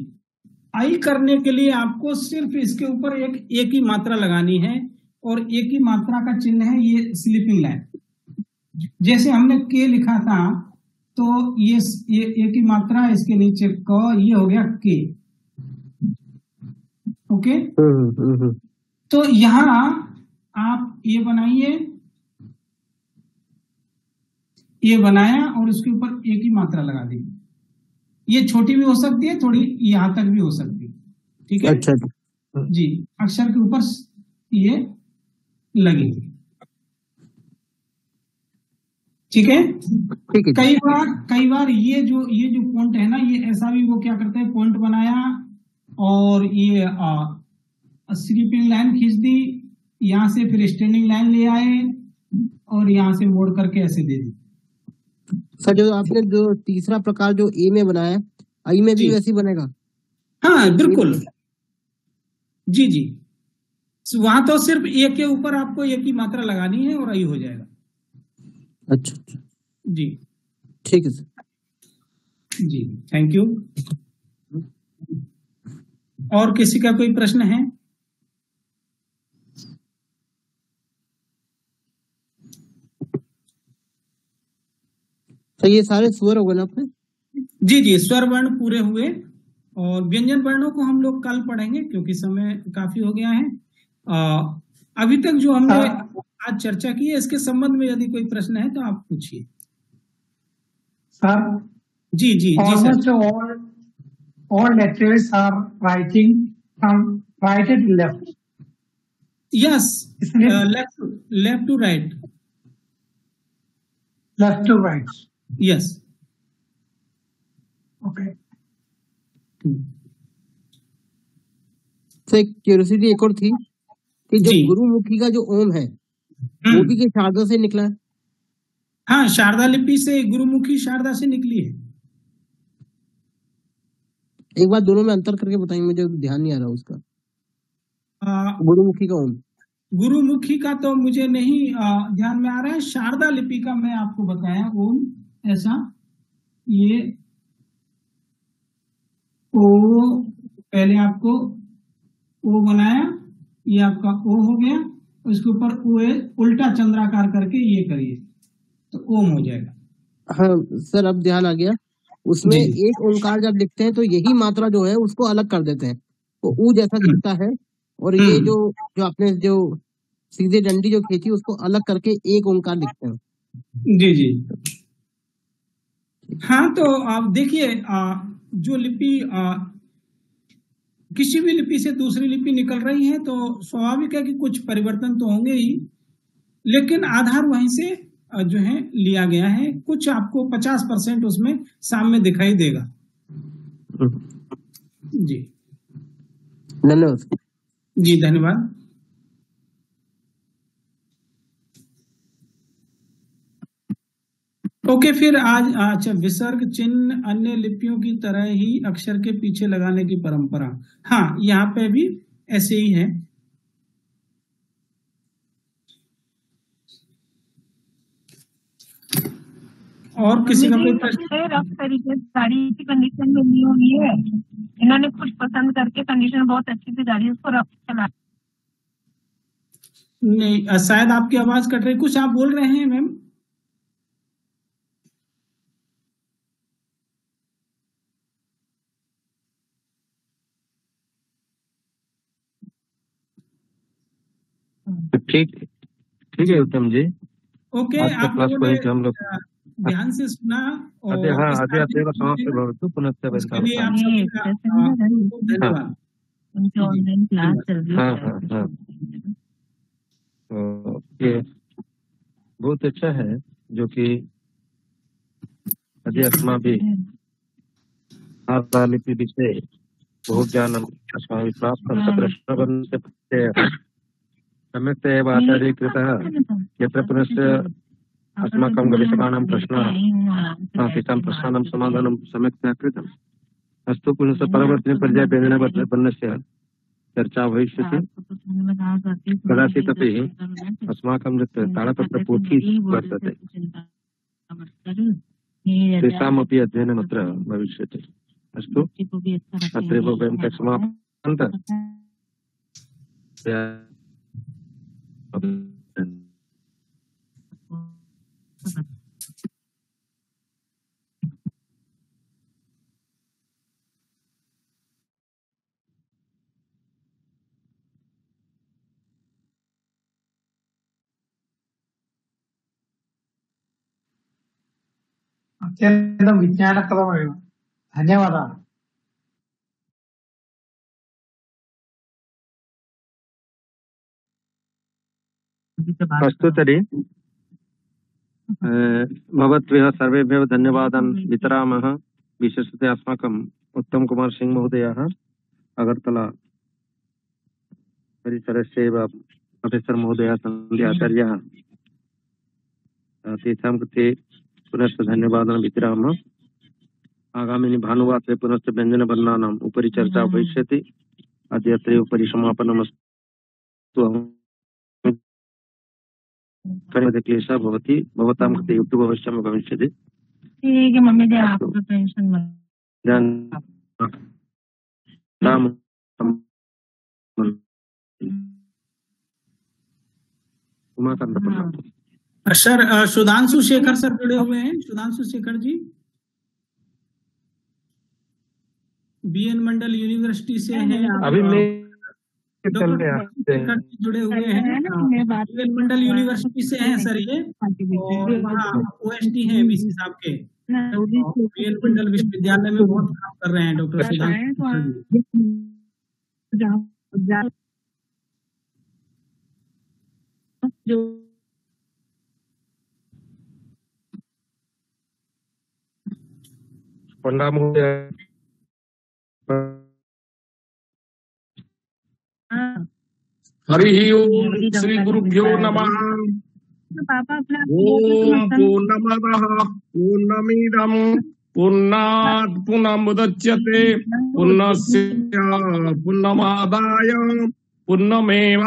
Speaker 5: आई करने के लिए आपको सिर्फ इसके ऊपर एक ही मात्रा लगानी है, और एक ही मात्रा का चिन्ह है ये स्लीपिंग लाइन। जैसे हमने के लिखा था तो ये एक ही मात्रा, इसके नीचे क, ये हो गया के। ओके, तो यहाँ आप ये बनाइए, ये बनाया और उसके ऊपर एक ही मात्रा लगा दी। ये छोटी भी हो सकती है, थोड़ी यहाँ तक भी हो सकती है, ठीक है?
Speaker 7: अच्छा
Speaker 5: जी, अक्षर के ऊपर ये लगेगी, ठीक है?
Speaker 7: ठीक है।
Speaker 5: कई बार ये जो पॉइंट है ना, ये ऐसा भी वो क्या करते हैं, पॉइंट बनाया और ये स्लीपिंग लाइन खींच दी, यहाँ से फिर स्टैंडिंग लाइन ले आए और यहाँ से मोड़ करके ऐसे दे दी।
Speaker 7: सर जो आपने जो तीसरा प्रकार जो ए में बनाया, आई में भी वैसे ही बनेगा?
Speaker 5: हाँ बिल्कुल, जी जी, वहां तो सिर्फ ए के ऊपर आपको एक ही मात्रा लगानी है और आई हो जाएगा।
Speaker 7: अच्छा
Speaker 5: जी
Speaker 7: ठीक है सर
Speaker 5: जी, थैंक यू। और किसी का कोई प्रश्न है?
Speaker 7: तो ये सारे स्वर हो गए ना अपने?
Speaker 5: जी जी, स्वर वर्ण पूरे हुए, और व्यंजन वर्णों को हम लोग कल पढ़ेंगे क्योंकि समय काफी हो गया है। अभी तक जो हमने आज चर्चा की है, इसके संबंध में यदि कोई प्रश्न है तो आप पूछिए।
Speaker 2: Sir,
Speaker 5: जी जी जी
Speaker 2: almost
Speaker 5: sir.
Speaker 2: all letters are writing from right to left.
Speaker 5: Yes,
Speaker 2: Isn't it?
Speaker 5: Left to right.
Speaker 2: Left to right.
Speaker 5: Yes.
Speaker 2: Okay.
Speaker 7: तो एक क्यूरियोसिटी एक और थी कि जो
Speaker 5: जी।
Speaker 7: गुरुमुखी का जो ओम है वो भी के शारदा से निकला है?
Speaker 5: हाँ, शारदा लिपि से, गुरुमुखी शारदा से निकली है।
Speaker 7: एक बार दोनों में अंतर करके बताइए, मुझे ध्यान नहीं आ रहा उसका। गुरुमुखी का ओम,
Speaker 5: गुरुमुखी का तो मुझे नहीं ध्यान में आ रहा है। शारदा लिपि का मैं आपको बताया ओम, ऐसा ये ओ, पहले आपको ओ बनाया, ये आपका ओ हो गया, उसके ऊपर ओ उल्टा चंद्राकार करके ये करिए तो ओम हो जाएगा।
Speaker 7: हाँ सर अब ध्यान आ गया। उसमें
Speaker 5: जी।
Speaker 7: एक ओंकार जब लिखते हैं तो यही मात्रा जो है उसको अलग कर देते हैं, तो ऊ जैसा दिखता है, और ये जो आपने जो सीधे डंडी जो खींची उसको अलग करके एक ओंकार लिखते हैं।
Speaker 5: जी जी, हाँ, तो आप देखिए, जो लिपि किसी भी लिपि से दूसरी लिपि निकल रही है तो स्वाभाविक है कि कुछ परिवर्तन तो होंगे ही, लेकिन आधार वहीं से जो है लिया गया है। कुछ आपको 50% उसमें सामने दिखाई देगा। जी
Speaker 7: धन्यवाद।
Speaker 5: जी धन्यवाद। ओके, फिर आज अच्छा, विसर्ग चिन्ह अन्य लिपियों की तरह ही अक्षर के पीछे लगाने की परंपरा। हाँ, यहाँ पे भी ऐसे ही है। और किसी का कोई प्रश्न?
Speaker 8: रफ तरीके से गाड़ी की कंडीशन में ली हुई है, इन्होंने कुछ पसंद करके कंडीशन बहुत अच्छी से गाड़ी उसको रफ चला।
Speaker 5: नहीं, शायद आपकी आवाज कट रही, कुछ आप बोल रहे हैं मैम?
Speaker 1: ठीक है उत्तम जी।
Speaker 5: ओके,
Speaker 1: आज का
Speaker 5: आप
Speaker 1: क्लास
Speaker 5: लोगों ने
Speaker 1: को हम लोग
Speaker 5: ध्यान से सुना और
Speaker 1: अद्य अद्य समाप्त भवतु पुनः
Speaker 5: उसके लिए आप सभी का धन्यवाद।
Speaker 8: उनकी ऑनलाइन क्लास चल रही
Speaker 1: हाँ
Speaker 8: है।
Speaker 1: हाँ हाँ, तो ये बहुत अच्छा है जो कि अद्य अस्माभिः लिपि विषये बहु ज्ञानम् अस्माभिः प्राप्तं। तत्र श्रवणस्य प्रत्ययः सम्यक्तया एव आचार्यकृतः, यत्र पुनश्च अस्माकं गवेषकाणां प्रश्नाः तेषां प्रश्नानां समाधानं सम्यक्तया कृतम्। अस्तु, पुनः परवर्तिने पर्याये व्यञ्जनवर्णस्य चर्चा भविष्यति। कदाचिदपि अस्माकं यत् तालपत्रपोथी वर्तते तेषामपि अध्ययनम् अत्र भविष्यति। अस्तु, अत्रैव वयं समापयामः।
Speaker 2: अत्यन्तं विज्ञानप्रदमेव। धन्यवादाः।
Speaker 1: अस्तु तर्हि भवद्भ्यः सर्वेभ्यः धन्यवादान् वितरामः। विशेषतया अस्माकम् उत्तम कुमार सिंह महोदयः अगरतला परिसरस्यैव प्रोफेसर् महोदयः सन्ति आचार्यः, तेषां कृते पुनश्च धन्यवादान् वितरामः। आगामिनि भानुवासरे पुनश्च व्यञ्जनवर्णानाम् उपरि चर्चा भविष्यति। अद्य अत्रैव परिसमापनमस्तु। क्लेशः भवति, भवतां कृते यूट्यूब् अवश्यं भविष्यति।
Speaker 8: ठीक है मम्मी जी, आप तो टेंशन मत।
Speaker 5: सर सुधांशु शेखर सर जुड़े हुए हैं। सुधांशु शेखर जी बीएन मंडल यूनिवर्सिटी से हैं।
Speaker 1: अभी मैं
Speaker 5: जुड़े हुए हैं, बीएन मंडल यूनिवर्सिटी से हैं सर ये, और वहाँ ओएसडी हैं बीसी साहब के। बीएन मंडल विश्वविद्यालय में बहुत काम कर रहे हैं डॉक्टर सुधांशु।
Speaker 1: पंडा महोदय
Speaker 9: हरि ओम श्री गुरुभ्यो नमः। ओम पूर्णमदः पूर्णमिदं पूर्णात् पूर्णमुदच्यते पूर्णस्य पूर्णमादाय पूर्णमेवावशिष्यते।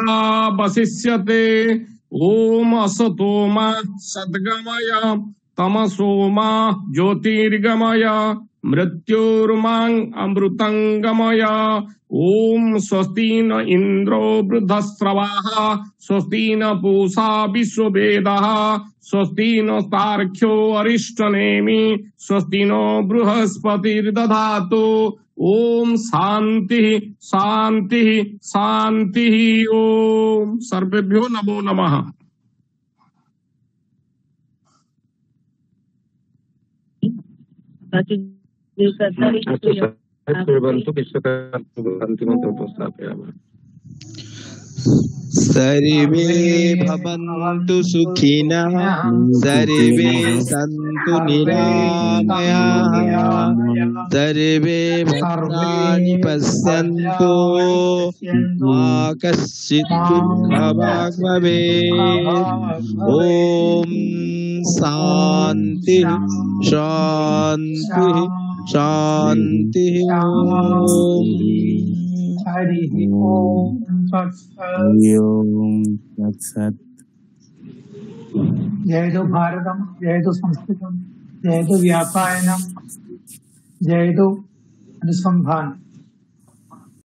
Speaker 9: ओम असतो मा सद्गमय तमसो मा ज्योतिर्गमय मृत्युर्मां अमृतंगमय। ओम स्वस्ति न इंद्रो वृद्धस्रवाः स्वस्ति न पूषा विश्ववेदाः स्वस्ति न तार्क्ष्यो अरिष्टनेमि स्वस्ति नो बृहस्पतिर्दधातु। ओम शांति शांति शांति। ओम सर्वेभ्यो नमो नमः।
Speaker 10: सर्वे भवन्तु सुखिनः सर्वे सन्तु निरामयाः सर्वे भद्राणि पश्यन्तु मा कश्चित् दुःखभाग् भवेत्। ॐ शान्ति शान्ति शान्ति।
Speaker 2: जयतु भारतम, जयतु संस्कृतम, जयतु व्यापायनम, जयतु अनुसंधान।